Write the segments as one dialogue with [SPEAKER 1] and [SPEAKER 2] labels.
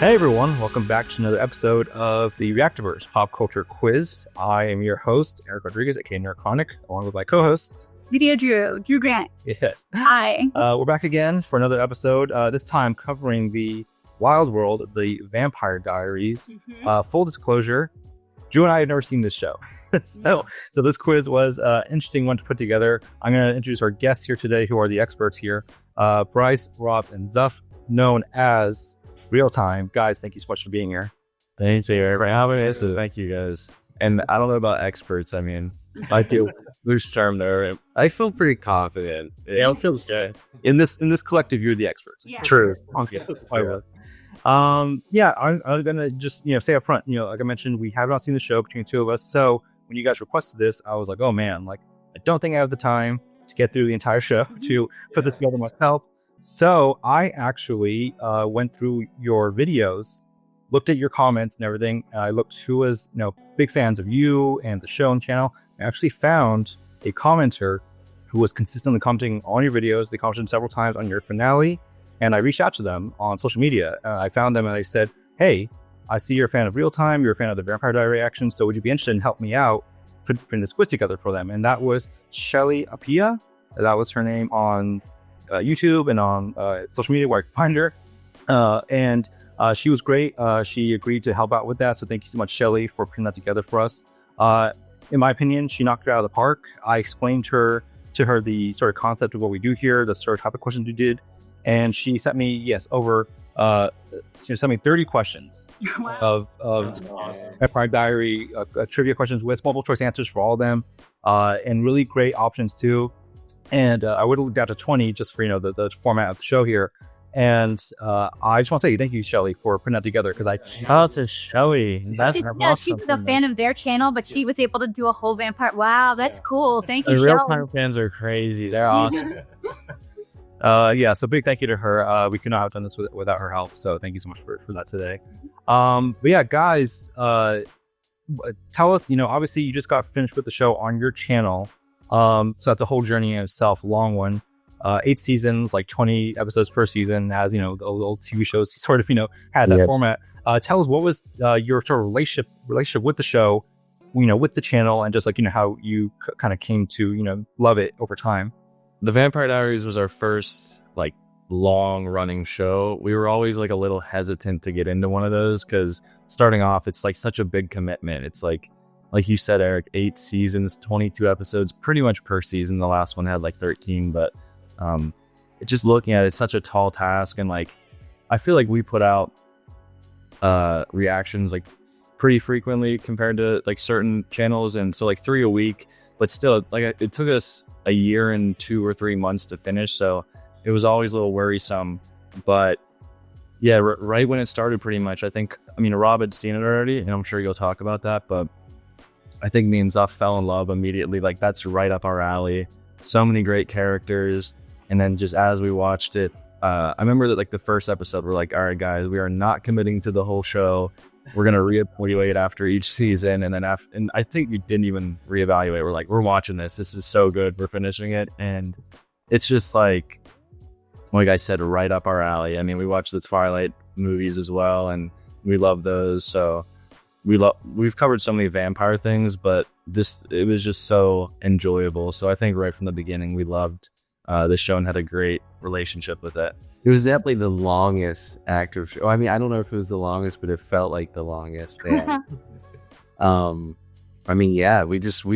[SPEAKER 1] Hey everyone, welcome back to another episode of the Reactorverse Pop Culture Quiz. I am your host, Eric Rodriguez, aka Neurochronic, along with my co-hosts,
[SPEAKER 2] Videodrew, Drew Grant.
[SPEAKER 1] Yes.
[SPEAKER 2] Hi.
[SPEAKER 1] We're back again for another episode, this time covering the wild world of the Vampire Diaries. Full disclosure, Drew and I had never seen this show. So this quiz was an interesting one to put together. I'm going to introduce our guests here today, who are the experts here. Bryce, Rob, and Zuff, known as Real Time. Guys, thank you so much for being here.
[SPEAKER 3] Thank you, Eric. Thank you, guys. And I don't know about experts. I mean, I feel loose term there. I feel pretty confident.
[SPEAKER 1] Yeah, I feel good. In this collective, you're the experts.
[SPEAKER 2] Yeah.
[SPEAKER 1] True.
[SPEAKER 3] Yeah.
[SPEAKER 1] I'm gonna just say up front. Like I mentioned, we have not seen the show between the two of us. So when you guys requested this, I was like, oh man, I don't think I have the time to get through the entire show to put this together myself. So I actually went through your videos, looked at your comments and everything. I looked who was big fans of you and the show and channel. I actually found a commenter who was consistently commenting on your videos. They commented several times on your finale, and I reached out to them on social media. I found them and I said, hey, I see you're a fan of Real Time. You're a fan of the Vampire Diaries reactions. So would you be interested in helping me out putting this quiz together for them? And that was Shelly Appiah. That was her name on YouTube and on social media where I could find her. And she was great. She agreed to help out with that. So thank you so much, Shelly, for putting that together for us. In my opinion, she knocked it out of the park. I explained to her the sort of concept of what we do here, the sort of type of questions we did. And she sent me, she sent me 30 questions of Vampire Diary trivia questions with multiple choice answers for all of them, and really great options too. And I would have looked down to 20 just for the format of the show here. And I just want to say thank you, Shelly, for putting that together. Because
[SPEAKER 3] shout out to Shelly. That's
[SPEAKER 2] awesome. She's a fan of their channel, but she was able to do a whole vampire. Wow, that's cool. Thank you,
[SPEAKER 3] the
[SPEAKER 2] Shelly.
[SPEAKER 3] Real Time fans are crazy. They're awesome.
[SPEAKER 1] So big thank you to her. We could not have done this without her help. So thank you so much for that today. But yeah, guys, tell us. Obviously, you just got finished with the show on your channel. So that's a whole journey in itself, a long one. 8 seasons, 20 episodes per season, as the old TV shows sort of had that format. Tell us, what was your sort of relationship with the show, with the channel, and just how you kind of came to love it over time.
[SPEAKER 3] The Vampire Diaries was our first long running show. We were always a little hesitant to get into one of those because starting off, it's such a big commitment. It's like you said, Eric, 8 seasons, 22 episodes, pretty much per season. The last one had 13, but just looking at it, it's such a tall task. And I feel like we put out reactions pretty frequently compared to certain channels. And so 3 a week, but still it took us a year and 2 or 3 months to finish. So it was always a little worrisome, but yeah, right when it started, pretty much, Rob had seen it already, and I'm sure you'll talk about that, but I think me and Zuff fell in love immediately. That's right up our alley. So many great characters. And then just as we watched it, I remember that the first episode, we're all right, guys, we are not committing to the whole show. We're going to reevaluate after each season. And then and I think we didn't even reevaluate. We're we're watching this. This is so good. We're finishing it. And it's just like I said, right up our alley. We watched the Twilight movies as well, and we love those. So we've covered so many vampire things, but it was just so enjoyable. So I think right from the beginning, we loved the show and had a great relationship with it.
[SPEAKER 4] It was definitely the longest active show. I don't know if it was the longest, but it felt like the longest. And, we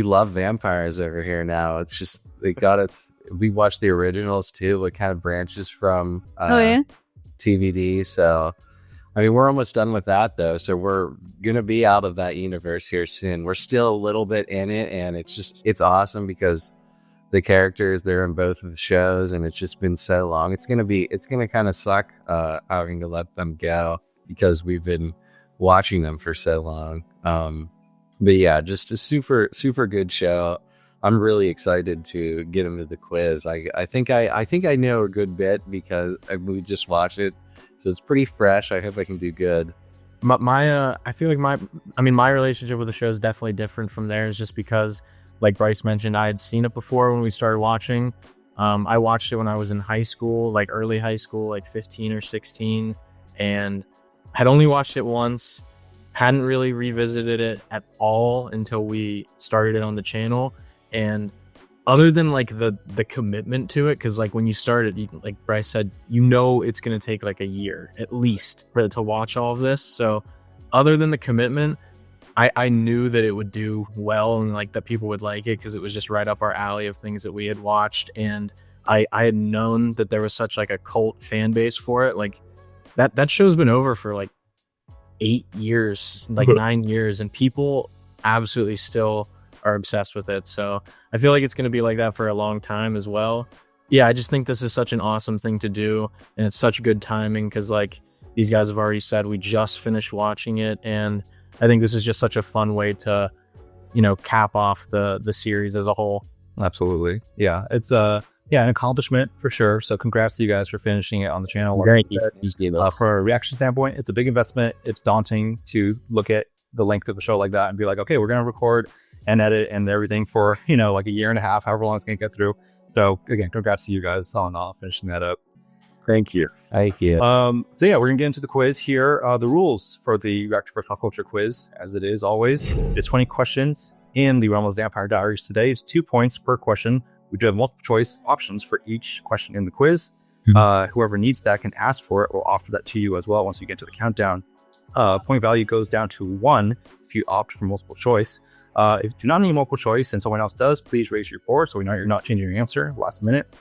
[SPEAKER 4] love vampires over here now. It's just, we watched the originals too. It kind of branches from TVD. So, we're almost done with that though. So we're going to be out of that universe here soon. We're still a little bit in it, and it's awesome because the characters, they're in both of the shows, and it's just been so long. It's going to kind of suck having to let them go because we've been watching them for so long. But yeah, just a super, super good show. I'm really excited to get into the quiz. I think I know a good bit because we just watched it. So it's pretty fresh. I hope I can do good.
[SPEAKER 3] I feel like my relationship with the show is definitely different from theirs, just because, like Bryce mentioned, I had seen it before when we started watching. I watched it when I was in high school, early high school, 15 or 16. And
[SPEAKER 5] had only watched it once, hadn't really revisited it at all until we started it on the channel. And other than like the commitment to it, because like when you start it, like Bryce said, it's going to take like a year at least to watch all of this. So other than the commitment, I knew that it would do well and like that people would like it because it was just right up our alley of things that we had watched. And I had known that there was such like a cult fan base for it. Like that show's been over for like 8 years, like 9 years, and people absolutely still are obsessed with it. So I feel like it's going to be like that for a long time as well. Yeah, I just think this is such an awesome thing to do, and it's such good timing because like these guys have already said we just finished watching it, and I think this is just such a fun way to, cap off the series as a whole.
[SPEAKER 1] Absolutely. Yeah. It's an accomplishment for sure. So congrats to you guys for finishing it on the channel.
[SPEAKER 5] Thank you.
[SPEAKER 1] For a reaction standpoint, it's a big investment. It's daunting to look at the length of a show like that and be like, okay, we're going to record and edit and everything for, like a year and a half, however long it's going to get through. So again, congrats to you guys on finishing that up.
[SPEAKER 5] Thank you.
[SPEAKER 4] Thank you.
[SPEAKER 1] So yeah, we're gonna get into the quiz here. The rules for the Reactorverse Pop Culture Quiz, as it is always, it's 20 questions in the realm of Vampire Diaries. Today it's 2 points per question. We do have multiple choice options for each question in the quiz. Whoever needs that can ask for it. We'll offer that to you as well once you get to the countdown. Point value goes down to 1 if you opt for multiple choice. If you do not need multiple choice and someone else does, please raise your board so we know you're not changing your answer last minute.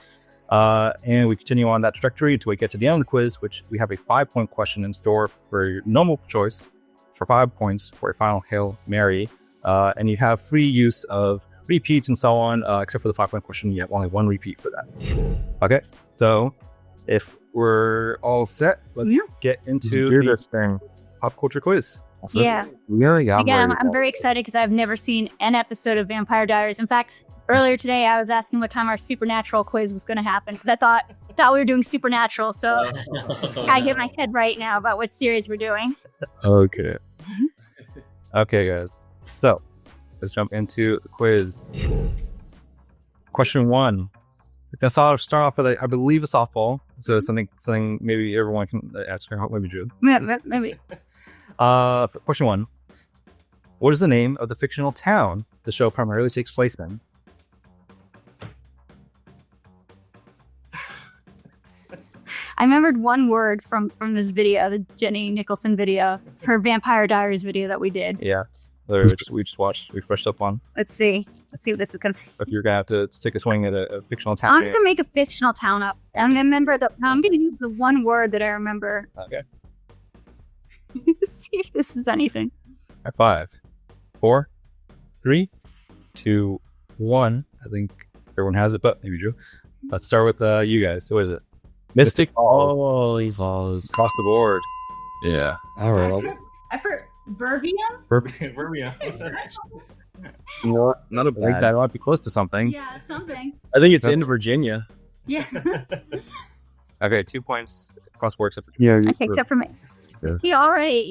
[SPEAKER 1] And we continue on that trajectory until we get to the end of the quiz, which we have a 5-point question in store for your normal choice for 5 points for a final Hail Mary. And you have free use of repeats and so on, except for the 5-point question. You have only 1 repeat for that. Okay, so if we're all set, let's get into
[SPEAKER 5] this thing.
[SPEAKER 1] Pop Culture Quiz.
[SPEAKER 2] Yeah. Again, I'm very excited because I've never seen an episode of Vampire Diaries. In fact, earlier today, I was asking what time our Supernatural quiz was going to happen because I thought we were doing Supernatural. So I get my head right now about what series we're doing.
[SPEAKER 1] Okay. Okay, guys. So let's jump into the quiz. Question 1. Let's start off with, I believe, a softball. So something maybe everyone can answer. Maybe Drew.
[SPEAKER 2] Maybe.
[SPEAKER 1] For question 1. What is the name of the fictional town the show primarily takes place in?
[SPEAKER 2] I remembered one word from this video, the Jenny Nicholson video, for Vampire Diaries video that we did.
[SPEAKER 1] Yeah. We just watched, we brushed up on.
[SPEAKER 2] Let's see what this is going to be.
[SPEAKER 1] If you're going to have to take a swing at a fictional town.
[SPEAKER 2] I'm just going to make a fictional town up. I'm going to use the one word that I remember.
[SPEAKER 1] Okay.
[SPEAKER 2] See if this is anything.
[SPEAKER 1] High 5, 4, 3, 2, 1. I think everyone has it, but maybe Drew. Let's start with you guys. So what is it?
[SPEAKER 5] Mystic
[SPEAKER 4] Falls.
[SPEAKER 1] Across the board.
[SPEAKER 5] Yeah.
[SPEAKER 4] All right.
[SPEAKER 2] I've heard Verbium?
[SPEAKER 1] Not a blank. That might be close to something.
[SPEAKER 2] Yeah, something.
[SPEAKER 5] I think it's in Virginia.
[SPEAKER 2] Yeah.
[SPEAKER 1] Okay, 2 points across the board except for
[SPEAKER 4] Yeah.
[SPEAKER 2] Okay, except for me.
[SPEAKER 4] Yeah.
[SPEAKER 2] You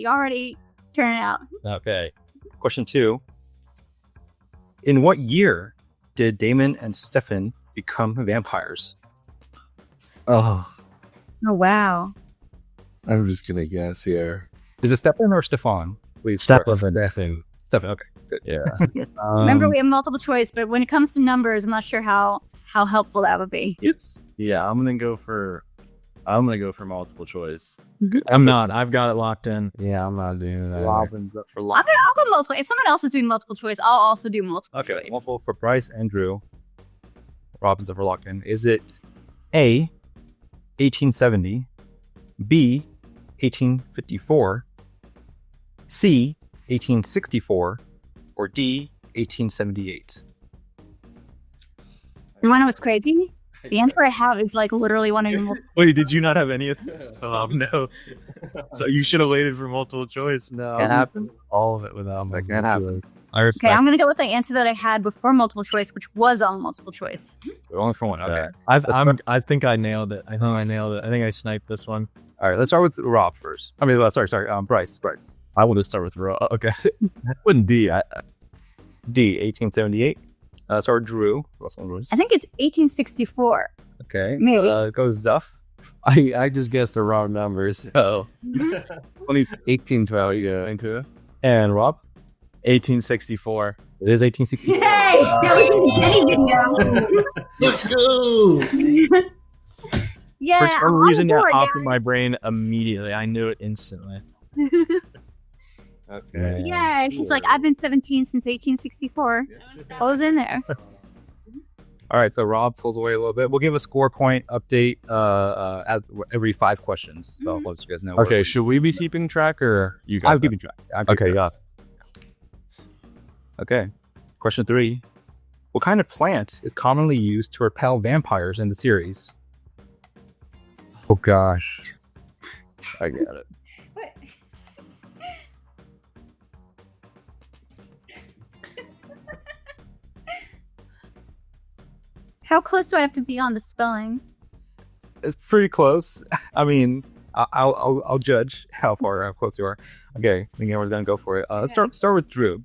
[SPEAKER 2] already turned it out.
[SPEAKER 1] Okay. Question 2. In what year did Damon and Stefan become vampires?
[SPEAKER 4] Oh,
[SPEAKER 2] wow.
[SPEAKER 4] I'm just gonna guess here.
[SPEAKER 1] Is it Stefan or Stefan? Please.
[SPEAKER 5] Stefan.
[SPEAKER 1] Stefan. Okay. Good.
[SPEAKER 5] Yeah.
[SPEAKER 2] Remember, we have multiple choice, but when it comes to numbers, I'm not sure how helpful that would be.
[SPEAKER 3] I'm gonna go for multiple choice.
[SPEAKER 5] I'm not. I've got it locked in.
[SPEAKER 4] Yeah, I'm not doing that.
[SPEAKER 1] Robin's up for
[SPEAKER 2] I'll go multiple. If someone else is doing multiple choice, I'll also do multiple
[SPEAKER 1] Okay,
[SPEAKER 2] choice.
[SPEAKER 1] multiple for Bryce and Drew. Robin's up for locked in. Is it A, 1870, B, 1854, C, 1864, or D, 1878?
[SPEAKER 2] You want to know what's crazy? The answer I have is like literally one of your multiple.
[SPEAKER 5] Wait, did you not have any of that? Oh, no. So you should have waited for multiple choice.
[SPEAKER 4] No,
[SPEAKER 1] Can't happen.
[SPEAKER 4] all of it without
[SPEAKER 1] That can't happen.
[SPEAKER 5] I respect.
[SPEAKER 2] Okay, I'm going to go with the answer that I had before multiple choice, which was all multiple choice.
[SPEAKER 1] Only for one. Okay.
[SPEAKER 5] I think I nailed it. I think I sniped this one.
[SPEAKER 1] All right, let's start with Rob first. I mean, sorry. Bryce.
[SPEAKER 3] I want to start with Raw. Okay.
[SPEAKER 5] Wouldn't D.
[SPEAKER 1] D, 1878. Start with Drew.
[SPEAKER 2] I think it's 1864.
[SPEAKER 1] Okay.
[SPEAKER 2] Maybe.
[SPEAKER 1] Goes Zuff.
[SPEAKER 4] I just guessed the wrong number, so 1812. You go into it.
[SPEAKER 1] And Rob,
[SPEAKER 5] 1864.
[SPEAKER 1] it is 1864.
[SPEAKER 2] Yay! That was a video.
[SPEAKER 6] Let's go.
[SPEAKER 2] Yeah.
[SPEAKER 5] For some
[SPEAKER 2] I'm on
[SPEAKER 5] reason,
[SPEAKER 2] the
[SPEAKER 5] that
[SPEAKER 2] board,
[SPEAKER 5] popped in my brain immediately. I knew it instantly.
[SPEAKER 4] Okay.
[SPEAKER 2] Yeah, and she's like, I've been 17 since 1864. I was in there.
[SPEAKER 1] All right, so Rob pulls away a little bit. We'll give a score point update at every 5 questions. So I'll let you guys know.
[SPEAKER 3] Okay, should we be keeping track or you guys?
[SPEAKER 1] I'm keeping track.
[SPEAKER 3] Okay, yeah.
[SPEAKER 1] Okay. Question 3. What kind of plant is commonly used to repel vampires in the series?
[SPEAKER 4] Oh gosh, I get it.
[SPEAKER 2] How close do I have to be on the spelling?
[SPEAKER 1] It's pretty close. I mean, I'll judge how close you are. Okay, I think everyone's gonna go for it. Let's start with Drew.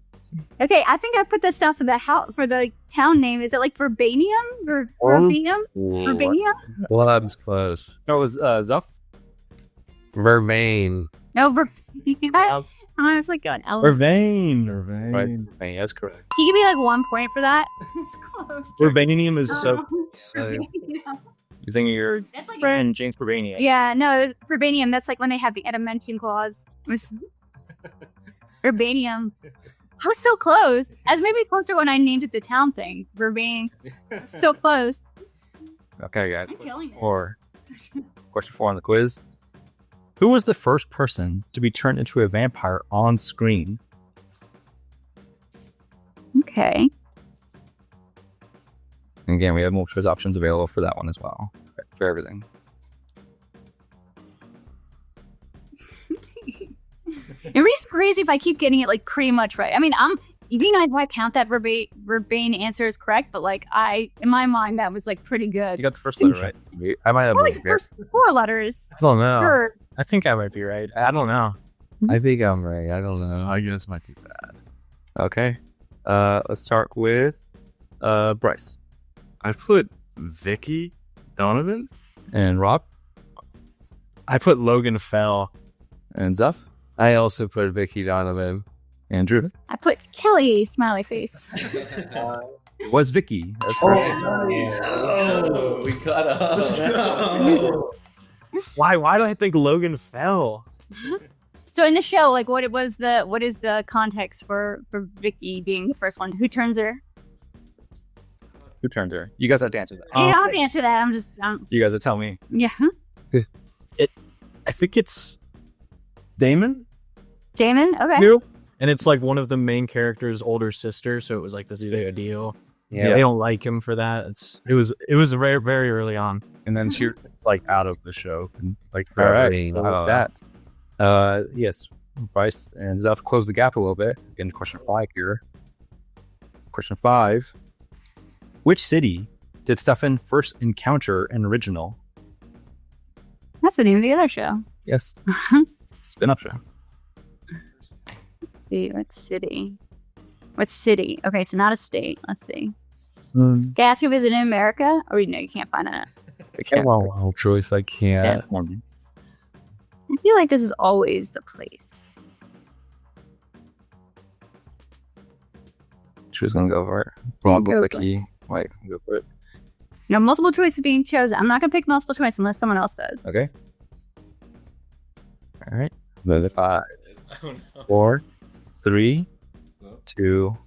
[SPEAKER 2] Okay, I think I put this down for the for the town name. Is it like Verbanium? Verbanium? Verbanium?
[SPEAKER 4] Well, that's close.
[SPEAKER 1] No, it was Zuff.
[SPEAKER 4] Vermain.
[SPEAKER 2] No, Verbanium. I was like going L.
[SPEAKER 3] Vervain.
[SPEAKER 1] Right. Hey, that's correct.
[SPEAKER 2] Can you give me like 1 point for that? It's close.
[SPEAKER 3] Urbanium is so.
[SPEAKER 1] You think of your
[SPEAKER 2] That's like
[SPEAKER 1] friend James Urbanium?
[SPEAKER 2] yeah, no, it was Verbanium. That's like when they have the adamantium claws. It was Verbanium. I was so close. I was maybe closer when I named it the town thing. Verbanium. So close.
[SPEAKER 1] Okay, guys.
[SPEAKER 2] I'm killing this.
[SPEAKER 1] Question 4 on the quiz. Who was the first person to be turned into a vampire on screen?
[SPEAKER 2] Okay.
[SPEAKER 1] And again, we have multiple choice options available for that one as well. For everything.
[SPEAKER 2] It would be crazy if I keep getting it like pretty much right. I mean, even if I count that Verbane answer is correct, but like in my mind, that was like pretty good.
[SPEAKER 1] You got the first letter right.
[SPEAKER 3] I might have.
[SPEAKER 2] Probably the first 4 letters.
[SPEAKER 3] I don't know.
[SPEAKER 2] Sure.
[SPEAKER 5] I think I might be right. I don't know.
[SPEAKER 4] I think I'm right. I don't know.
[SPEAKER 3] I guess might be bad.
[SPEAKER 1] Okay. Let's start with Bryce
[SPEAKER 3] I put Vicky Donovan.
[SPEAKER 1] and Rob
[SPEAKER 5] I put Logan Fell.
[SPEAKER 1] and Zuff
[SPEAKER 4] I also put Vicky Donovan.
[SPEAKER 1] and Drew.
[SPEAKER 2] I put Kelly smiley face.
[SPEAKER 1] It was Vicky. That's correct.
[SPEAKER 4] Oh, we caught up.
[SPEAKER 5] Why do I think Logan Fell?
[SPEAKER 2] So in the show, like what is the context for Vicky being the first one? Who turns her?
[SPEAKER 1] Who turned her? You guys have to answer that.
[SPEAKER 2] You don't have to answer that. I'm just
[SPEAKER 1] You guys have to tell me.
[SPEAKER 2] yeah.
[SPEAKER 5] I think it's
[SPEAKER 1] Damon?
[SPEAKER 2] Damon? Okay.
[SPEAKER 1] You?
[SPEAKER 5] and it's like one of the main character's older sister, so it was like this big deal.
[SPEAKER 4] Yeah.
[SPEAKER 5] They don't like him for that. It was very, very early on.
[SPEAKER 3] And then she was like out of the show, and like
[SPEAKER 1] All
[SPEAKER 3] forever.
[SPEAKER 1] right. So with that, yes, Bryce and Zuff close the gap a little bit. Again, question 5 here. Question 5. Which city did Stefan first encounter in original?
[SPEAKER 2] That's the name of the other show.
[SPEAKER 1] Yes. Spin-off show.
[SPEAKER 2] See, what city? What city? Okay, so not a state. Let's see. Can I ask you if it's in America? Or no, you can't find that.
[SPEAKER 1] I can't.
[SPEAKER 4] Well, choice. I can't.
[SPEAKER 2] I feel like this is always the place.
[SPEAKER 1] She was gonna go for it. Wrong,
[SPEAKER 2] Go
[SPEAKER 1] Vicky. Wait, go for it.
[SPEAKER 2] No, multiple choice is being chosen. I'm not gonna pick multiple choice unless someone else does.
[SPEAKER 1] Okay. All right. 5, 4, 3, 2,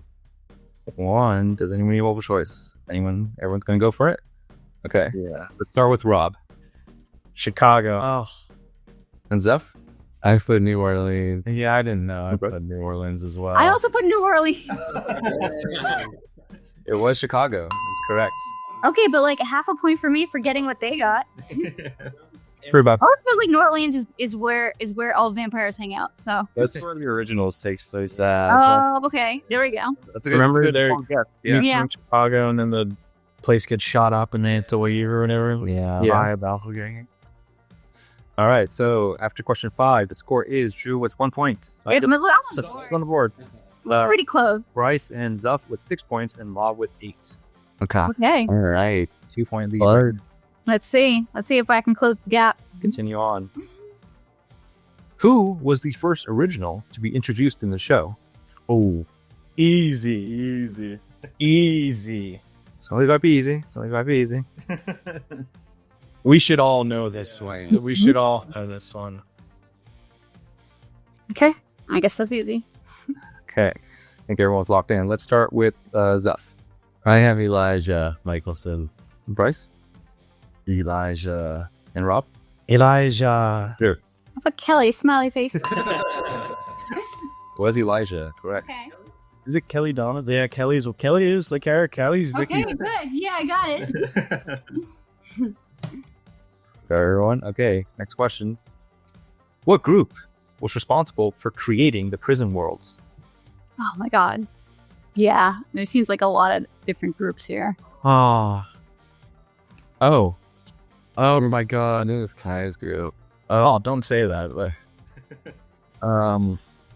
[SPEAKER 1] 1. Does anyone need multiple choice? Anyone? Everyone's gonna go for it. Okay.
[SPEAKER 3] Yeah.
[SPEAKER 1] Let's start with Rob
[SPEAKER 5] Chicago.
[SPEAKER 3] Oh,
[SPEAKER 1] and Zuff.
[SPEAKER 4] I put New Orleans.
[SPEAKER 3] yeah. I didn't know. I
[SPEAKER 1] Okay.
[SPEAKER 3] put New Orleans as well.
[SPEAKER 2] I also put New Orleans.
[SPEAKER 1] It was Chicago. That's correct.
[SPEAKER 2] Okay, but like half a point for me for getting what they got.
[SPEAKER 5] For about
[SPEAKER 2] I suppose like New Orleans is where all vampires hang out. So.
[SPEAKER 3] That's where the originals takes place at. So
[SPEAKER 2] Oh, okay. There we go.
[SPEAKER 1] That's a
[SPEAKER 5] Remember
[SPEAKER 1] that's a good
[SPEAKER 5] there-
[SPEAKER 1] point. Yeah.
[SPEAKER 5] yeah.
[SPEAKER 2] Yeah.
[SPEAKER 5] From Chicago, and then the place gets shot up, and they have to leave or whatever.
[SPEAKER 4] Yeah.
[SPEAKER 1] Yeah.
[SPEAKER 5] By a doppelganger.
[SPEAKER 1] All right. So after question 5, the score is Drew with 1 point.
[SPEAKER 2] Wait a minute, look, I was
[SPEAKER 1] It's on the board.
[SPEAKER 2] pretty close.
[SPEAKER 1] Bryce and Zuff with 6 points and Rob with 8.
[SPEAKER 4] Okay.
[SPEAKER 2] Okay.
[SPEAKER 4] All right.
[SPEAKER 1] 2 point lead.
[SPEAKER 4] Third.
[SPEAKER 2] Let's see if I can close the gap.
[SPEAKER 1] Continue on. Who was the first original to be introduced in the show?
[SPEAKER 5] Oh, easy.
[SPEAKER 1] It's only about to be easy.
[SPEAKER 5] We should all know this one. We should all know this one.
[SPEAKER 2] Okay, I guess that's easy.
[SPEAKER 1] Okay. I think everyone's locked in. Let's start with Zuff.
[SPEAKER 4] I have Elijah Michelson.
[SPEAKER 1] Bryce
[SPEAKER 5] Elijah.
[SPEAKER 1] and Rob.
[SPEAKER 5] Elijah.
[SPEAKER 2] How about Kelly? Smiley face.
[SPEAKER 1] Was Elijah correct?
[SPEAKER 2] Okay.
[SPEAKER 5] Is it Kelly Donna? Yeah, Kelly is the character. Kelly's Vicky.
[SPEAKER 2] Okay, good. Yeah, I got it.
[SPEAKER 1] Got everyone? Okay, next question. What group was responsible for creating the prison worlds?
[SPEAKER 2] Oh my god. Yeah, there seems like a lot of different groups here.
[SPEAKER 4] Oh my god, it was Kai's group.
[SPEAKER 5] Oh, don't say that.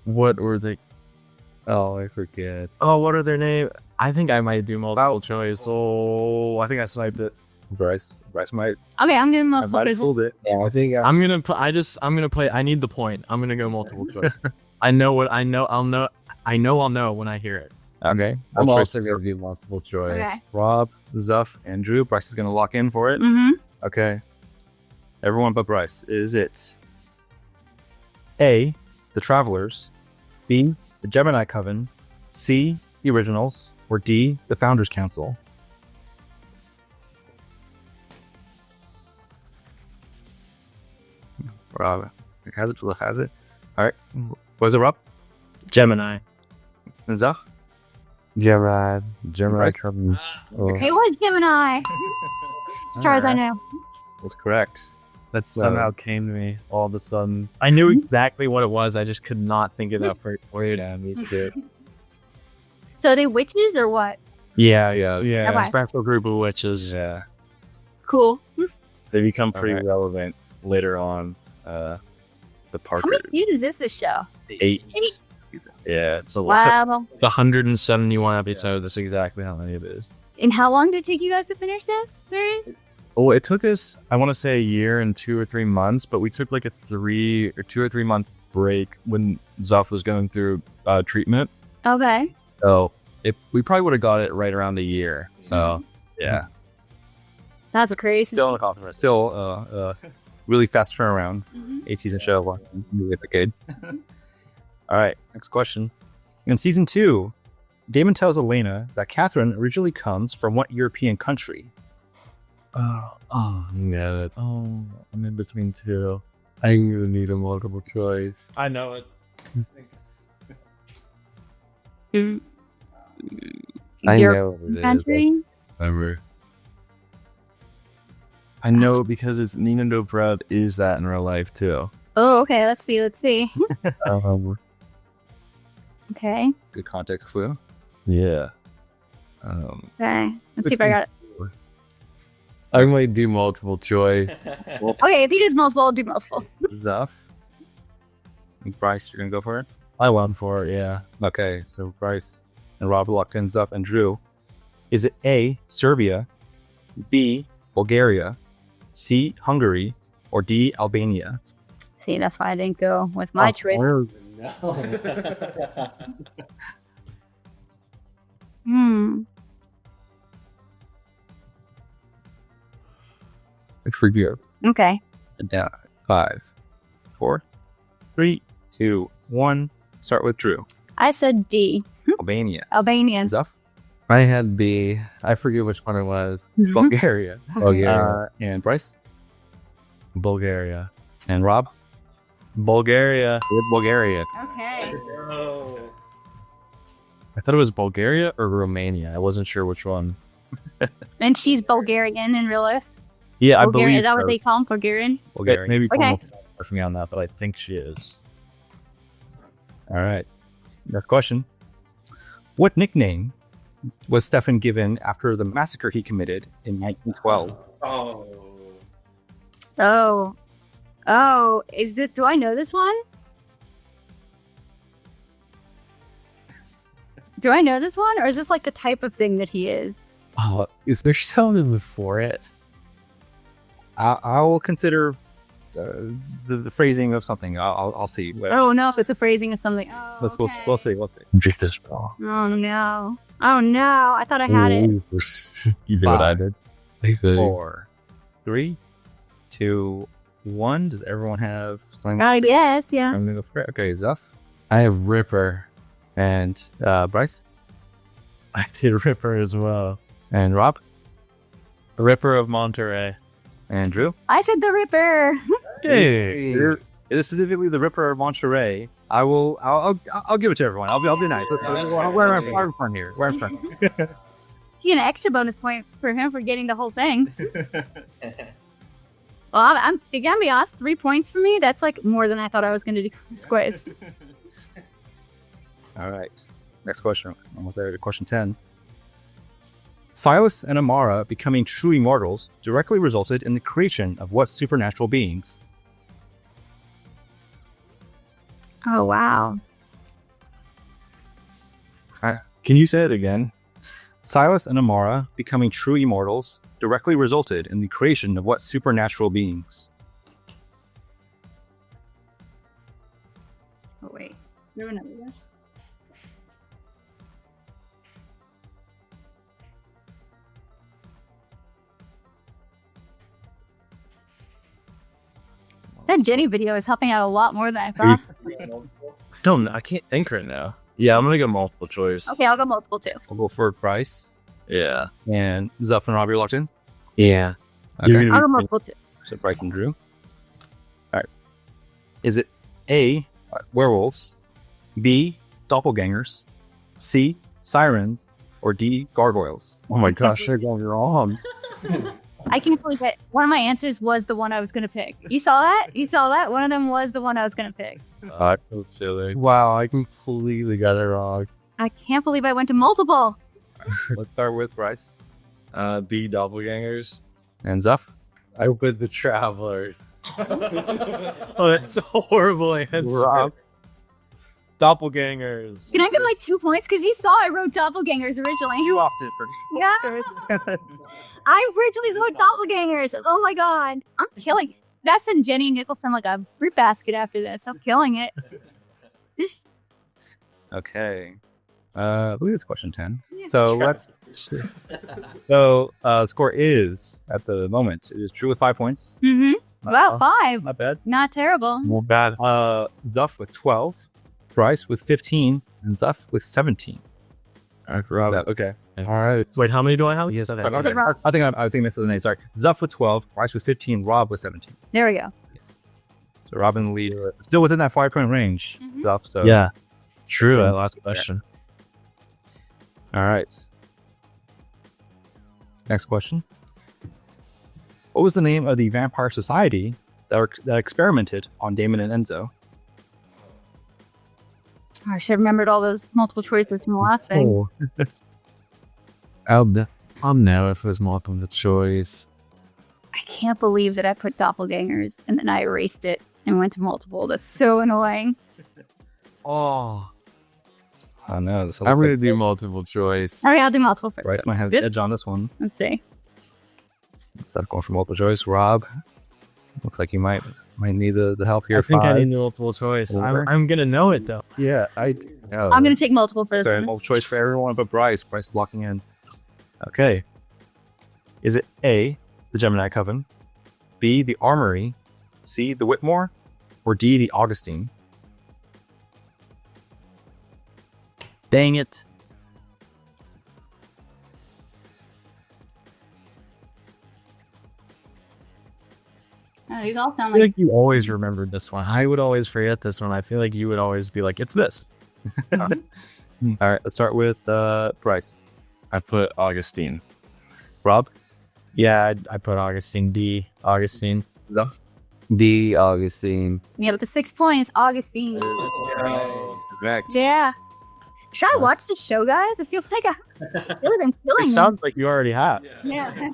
[SPEAKER 5] What were they?
[SPEAKER 4] Oh, I forget.
[SPEAKER 5] Oh, what are their names? I think I might do multiple choice. Oh, I think I sniped it.
[SPEAKER 1] Bryce might
[SPEAKER 2] Okay, I'm gonna
[SPEAKER 1] have pulled it.
[SPEAKER 4] Yeah, I think
[SPEAKER 5] I'm gonna play. I need the point. I'm gonna go multiple choice. I know. I'll know when I hear it.
[SPEAKER 1] Okay.
[SPEAKER 4] I'm
[SPEAKER 1] We'll
[SPEAKER 4] also going to do multiple choice.
[SPEAKER 2] Okay.
[SPEAKER 1] Rob, Zuff, and Drew. Bryce is going to lock in for it.
[SPEAKER 2] Mm-hmm.
[SPEAKER 1] Okay. Everyone but Bryce. Is it A, the Travelers, B, the Gemini Coven, C, the Originals, or D, the Founders Council? Rob has it. All right. Was it Rob?
[SPEAKER 5] Gemini.
[SPEAKER 1] And Zuff?
[SPEAKER 4] Gemini
[SPEAKER 1] Bryce?
[SPEAKER 4] Coven.
[SPEAKER 2] It was Gemini. As far as I know.
[SPEAKER 1] Was correct.
[SPEAKER 3] That somehow came to me all of a sudden.
[SPEAKER 5] I knew exactly what it was. I just could not think of that first word.
[SPEAKER 4] Yeah, me too.
[SPEAKER 2] So are they witches or what?
[SPEAKER 5] Yeah.
[SPEAKER 2] Okay.
[SPEAKER 5] Special group of witches.
[SPEAKER 3] Yeah,
[SPEAKER 2] Cool.
[SPEAKER 3] they become pretty
[SPEAKER 1] Alright.
[SPEAKER 3] relevant later on. The
[SPEAKER 2] How
[SPEAKER 3] Parker
[SPEAKER 2] many seasons is this show?
[SPEAKER 3] 8. Yeah, it's a lot.
[SPEAKER 2] Wow.
[SPEAKER 5] The 171 episodes.
[SPEAKER 3] That's exactly how many it is.
[SPEAKER 2] And how long did it take you guys to finish this series?
[SPEAKER 3] Oh, it took us, I want to say, a year and 2 or 3 months, but we took like a 2 or 3 month break when Zuff was going through treatment.
[SPEAKER 2] Okay.
[SPEAKER 3] So we probably would have got it right around a year. So yeah,
[SPEAKER 2] That's crazy.
[SPEAKER 1] Still in the conference. Still really fast turnaround. 8-season show. Really a decade. All right. Next question. In season 2, Damon tells Elena that Catherine originally comes from what European country?
[SPEAKER 4] Yeah,
[SPEAKER 3] I'm in between two.
[SPEAKER 4] I'm going to need a multiple choice.
[SPEAKER 5] I know it.
[SPEAKER 4] I
[SPEAKER 2] Your
[SPEAKER 4] know what it is.
[SPEAKER 2] country?
[SPEAKER 4] Remember.
[SPEAKER 3] I know because it's Nina Dobrev is that in real life too.
[SPEAKER 2] Oh, okay. Let's see. Okay.
[SPEAKER 1] Good context clue.
[SPEAKER 3] Yeah.
[SPEAKER 2] Okay. Let's see if I got it.
[SPEAKER 4] I might do multiple choice.
[SPEAKER 2] Okay, if you do multiple, I'll do multiple.
[SPEAKER 1] Zuff. Bryce, you're going to go for it?
[SPEAKER 5] I went for it. Yeah.
[SPEAKER 1] Okay. So Bryce and Rob locked in. Zuff and Drew. Is it A, Serbia, B, Bulgaria, C, Hungary, or D, Albania?
[SPEAKER 2] See, that's why I didn't go with my choice.
[SPEAKER 1] It's for you.
[SPEAKER 2] Okay.
[SPEAKER 1] Down. 5, 4, 3, 2, 1. Start with Drew.
[SPEAKER 2] I said D.
[SPEAKER 1] Albania.
[SPEAKER 2] Albanians.
[SPEAKER 1] Zuff.
[SPEAKER 4] I had B. I forget which one it was.
[SPEAKER 1] Bulgaria.
[SPEAKER 4] Bulgaria.
[SPEAKER 1] And Bryce.
[SPEAKER 3] Bulgaria.
[SPEAKER 1] And Rob.
[SPEAKER 3] Bulgaria.
[SPEAKER 1] With Bulgaria.
[SPEAKER 2] Okay.
[SPEAKER 3] I thought it was Bulgaria or Romania. I wasn't sure which one.
[SPEAKER 2] And she's Bulgarian in real life.
[SPEAKER 3] Yeah, I
[SPEAKER 2] Bulgarian.
[SPEAKER 3] believe
[SPEAKER 2] Is that what
[SPEAKER 3] so.
[SPEAKER 2] they call them? Bulgarian?
[SPEAKER 1] Bulgaria.
[SPEAKER 3] Maybe
[SPEAKER 2] Okay.
[SPEAKER 3] correct me on that, but I think she is.
[SPEAKER 1] All right. Next question. What nickname was Stefan given after the massacre he committed in 1912?
[SPEAKER 2] Oh, is it? Do I know this one? Do I know this one? Or is this like the type of thing that he is?
[SPEAKER 4] Oh, is there something before it?
[SPEAKER 1] I will consider the phrasing of something. I'll see.
[SPEAKER 2] Oh no, if it's a phrasing of something. Oh, okay.
[SPEAKER 1] We'll see.
[SPEAKER 3] Drink this ball.
[SPEAKER 2] Oh no. Oh no. I thought I had it.
[SPEAKER 3] You did what I did.
[SPEAKER 1] 4, 3, 2, 1. Does everyone have something?
[SPEAKER 2] Yes, yeah.
[SPEAKER 1] I'm gonna go for it. Okay, Zuff
[SPEAKER 4] I have Ripper.
[SPEAKER 1] and Bryce
[SPEAKER 5] I did Ripper as well.
[SPEAKER 1] and Rob
[SPEAKER 5] Ripper of Monterey.
[SPEAKER 1] and Drew.
[SPEAKER 2] I said the Ripper.
[SPEAKER 5] Hey.
[SPEAKER 1] It is specifically the Ripper of Monterey. I'll give it to everyone. I'll be nice. We're in front here. We're in front.
[SPEAKER 2] He an extra bonus point for him for getting the whole thing. Well, I'm gonna be honest, 3 points for me. That's like more than I thought I was gonna do this quiz.
[SPEAKER 1] All right. Next question. Almost there to question 10. Silas and Amara becoming true immortals directly resulted in the creation of what supernatural beings?
[SPEAKER 2] Oh wow.
[SPEAKER 3] Can you say it again?
[SPEAKER 1] Silas and Amara becoming true immortals directly resulted in the creation of what supernatural beings?
[SPEAKER 2] Oh wait. Do another guess. That Jenny video is helping out a lot more than I thought.
[SPEAKER 5] I can't think right now. Yeah, I'm gonna go multiple choice.
[SPEAKER 2] Okay, I'll go multiple too.
[SPEAKER 1] We'll go for Bryce
[SPEAKER 5] Yeah.
[SPEAKER 1] and Zuff and Rob. You're locked in?
[SPEAKER 4] Yeah.
[SPEAKER 1] Okay.
[SPEAKER 2] I'll go multiple too.
[SPEAKER 1] So Bryce and Drew. All right. Is it A, werewolves, B, doppelgangers, C, sirens, or D, gargoyles?
[SPEAKER 3] Oh my gosh, they're going wrong.
[SPEAKER 2] I can't believe it. One of my answers was the one I was going to pick. You saw that? You saw that? One of them was the one I was going to pick.
[SPEAKER 3] I feel silly. Wow, I completely got it wrong.
[SPEAKER 2] I can't believe I went to multiple.
[SPEAKER 1] Let's start with Bryce
[SPEAKER 3] B, doppelgangers.
[SPEAKER 1] and Zuff.
[SPEAKER 4] I put the Travelers.
[SPEAKER 5] Oh, that's a horrible answer.
[SPEAKER 3] Rob.
[SPEAKER 5] Doppelgangers.
[SPEAKER 2] Can I get like 2 points? Because you saw I wrote doppelgangers originally.
[SPEAKER 1] You opted for
[SPEAKER 2] Yeah. I originally wrote doppelgangers. Oh my god. I'm killing. That sent Jenny Nicholson like a fruit basket after this. I'm killing it.
[SPEAKER 1] Okay. I believe it's question 10.
[SPEAKER 2] Yeah.
[SPEAKER 1] So let's. So score is at the moment it is Drew with 5 points.
[SPEAKER 2] Mm-hmm. Wow,
[SPEAKER 1] Oh,
[SPEAKER 2] 5.
[SPEAKER 1] not bad.
[SPEAKER 2] Not terrible.
[SPEAKER 3] More bad.
[SPEAKER 1] Zuff with 12, Bryce with 15, and Zuff with 17.
[SPEAKER 3] All right, Rob.
[SPEAKER 1] That-
[SPEAKER 3] Okay. All right.
[SPEAKER 5] Wait, how many do I have?
[SPEAKER 3] Yes, I've
[SPEAKER 1] Okay.
[SPEAKER 3] had some.
[SPEAKER 1] I think that's the name. Sorry. Zuff with 12, Bryce with 15, Rob with 17.
[SPEAKER 2] There we go.
[SPEAKER 1] So Rob in the lead, still within that 5-point range.
[SPEAKER 2] Mhm.
[SPEAKER 1] Zuff. So
[SPEAKER 5] Yeah. True. That last question.
[SPEAKER 1] All right. Next question. What was the name of the vampire society that experimented on Damon and Enzo?
[SPEAKER 2] Oh, I should have remembered all those multiple choices from the last thing.
[SPEAKER 4] I'll know if it was multiple choice.
[SPEAKER 2] I can't believe that I put doppelgangers and then I erased it and went to multiple. That's so annoying.
[SPEAKER 4] Oh,
[SPEAKER 1] I know. So
[SPEAKER 4] I'm gonna do multiple choice.
[SPEAKER 2] All right, I'll do multiple first.
[SPEAKER 1] Bryce might have the
[SPEAKER 2] This-
[SPEAKER 1] edge on this one.
[SPEAKER 2] Let's see.
[SPEAKER 1] Instead of going for multiple choice, Rob, looks like you might need the help here.
[SPEAKER 5] I think I
[SPEAKER 1] 5.
[SPEAKER 5] need the multiple choice.
[SPEAKER 1] Over.
[SPEAKER 5] I'm gonna know it though.
[SPEAKER 4] Yeah, I know.
[SPEAKER 2] I'm going to take multiple for this
[SPEAKER 1] Sorry,
[SPEAKER 2] one.
[SPEAKER 1] multiple choice for everyone but Bryce. Bryce is locking in. Okay. Is it A, the Gemini Coven, B, the Armory, C, the Whitmore, or D, the Augustine?
[SPEAKER 5] Dang it.
[SPEAKER 2] Oh, these all sound
[SPEAKER 5] I feel
[SPEAKER 2] like
[SPEAKER 5] like you always remembered this one. I would always forget this one. I feel like you would always be like, it's this.
[SPEAKER 1] All right, let's start with Bryce.
[SPEAKER 3] I put Augustine.
[SPEAKER 1] Rob?
[SPEAKER 5] Yeah, I put Augustine. D. Augustine.
[SPEAKER 1] Zuff?
[SPEAKER 4] D. Augustine.
[SPEAKER 2] yeah, with the 6 points, Augustine.
[SPEAKER 1] Correct.
[SPEAKER 2] Yeah. Should I watch the show, guys? It feels like I've really been killing
[SPEAKER 5] It sounds like you already have.
[SPEAKER 2] Yeah.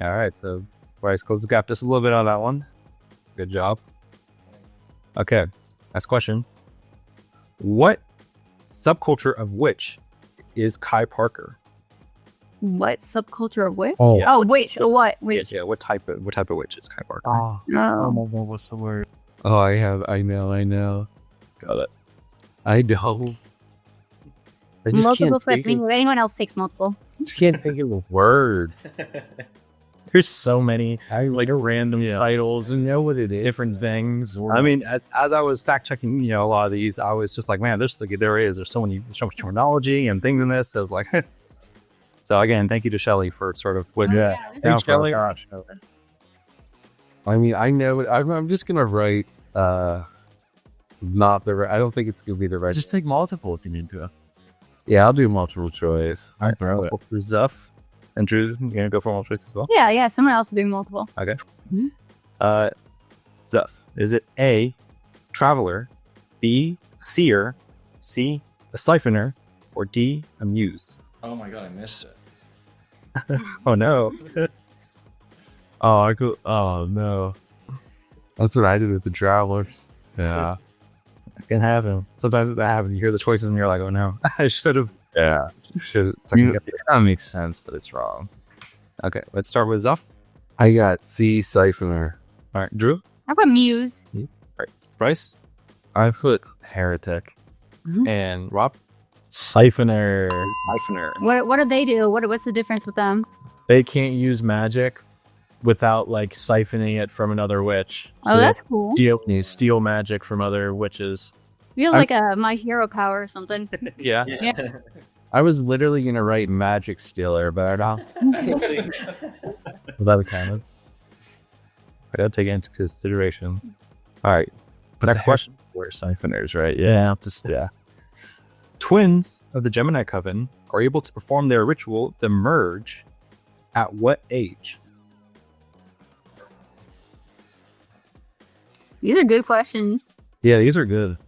[SPEAKER 1] All right, so Bryce closed the gap just a little bit on that one. Good job. Okay, next question. What subculture of witch is Kai Parker?
[SPEAKER 2] What subculture of witch?
[SPEAKER 3] Oh.
[SPEAKER 2] Oh, witch. What? Witch.
[SPEAKER 1] Yeah, what type of witch is kind of hard.
[SPEAKER 3] Oh,
[SPEAKER 2] Oh.
[SPEAKER 3] what's the word?
[SPEAKER 4] Oh, I know.
[SPEAKER 3] Got it.
[SPEAKER 4] I know. I just
[SPEAKER 2] Multiple
[SPEAKER 4] can't
[SPEAKER 2] flip.
[SPEAKER 4] think of,
[SPEAKER 2] Anyone else takes multiple?
[SPEAKER 4] just can't think of a word.
[SPEAKER 5] There's so many
[SPEAKER 4] I
[SPEAKER 5] like random titles and
[SPEAKER 4] know what it is.
[SPEAKER 5] different things.
[SPEAKER 1] I mean, as I was fact checking, a lot of these, I was just like, man, there's so much terminology and things in this. So I was like, so again, thank you to Shelly for sort of what.
[SPEAKER 3] Thanks, Shelly.
[SPEAKER 4] I mean, I know it. I'm just gonna write. Not the right. I don't think it's gonna be the right.
[SPEAKER 3] Just take multiple if you need to.
[SPEAKER 4] Yeah, I'll do multiple choice.
[SPEAKER 3] I throw it.
[SPEAKER 1] For Zuff and Drew, you're gonna go for multiple choice as well.
[SPEAKER 2] Yeah. Someone else is doing multiple.
[SPEAKER 1] Okay. Zuff, is it A, traveler, B, seer, C, a siphoner, or D, a muse?
[SPEAKER 3] Oh my god, I missed it.
[SPEAKER 1] Oh no.
[SPEAKER 4] Oh no. That's what I did with the traveler. Yeah.
[SPEAKER 1] It can happen. Sometimes that happens. You hear the choices and you're like, oh no, I should have.
[SPEAKER 3] Yeah.
[SPEAKER 1] Should. It's
[SPEAKER 3] It
[SPEAKER 1] like,
[SPEAKER 3] kind of makes sense, but it's wrong.
[SPEAKER 1] okay, let's start with Zuff.
[SPEAKER 4] I got C siphoner.
[SPEAKER 1] All right, Drew,
[SPEAKER 2] How about Muse?
[SPEAKER 1] Bryce,
[SPEAKER 3] I put heretic.
[SPEAKER 1] and Rob.
[SPEAKER 5] Siphoner.
[SPEAKER 1] Siphoner.
[SPEAKER 2] What do they do? What's the difference with them?
[SPEAKER 5] They can't use magic without like siphoning it from another witch.
[SPEAKER 2] Oh,
[SPEAKER 5] they
[SPEAKER 2] that's cool.
[SPEAKER 5] steal magic from other witches.
[SPEAKER 2] Feels like a My Hero power or something.
[SPEAKER 1] Yeah.
[SPEAKER 4] I was literally gonna write magic stealer, but I don't.
[SPEAKER 3] Without a cannon.
[SPEAKER 1] I gotta take it into consideration. All right. Next question.
[SPEAKER 3] We're siphoners, right? Yeah. Yeah.
[SPEAKER 1] Twins of the Gemini Coven are able to perform their ritual, the merge, at what age?
[SPEAKER 2] These are good questions.
[SPEAKER 3] Yeah, these are good.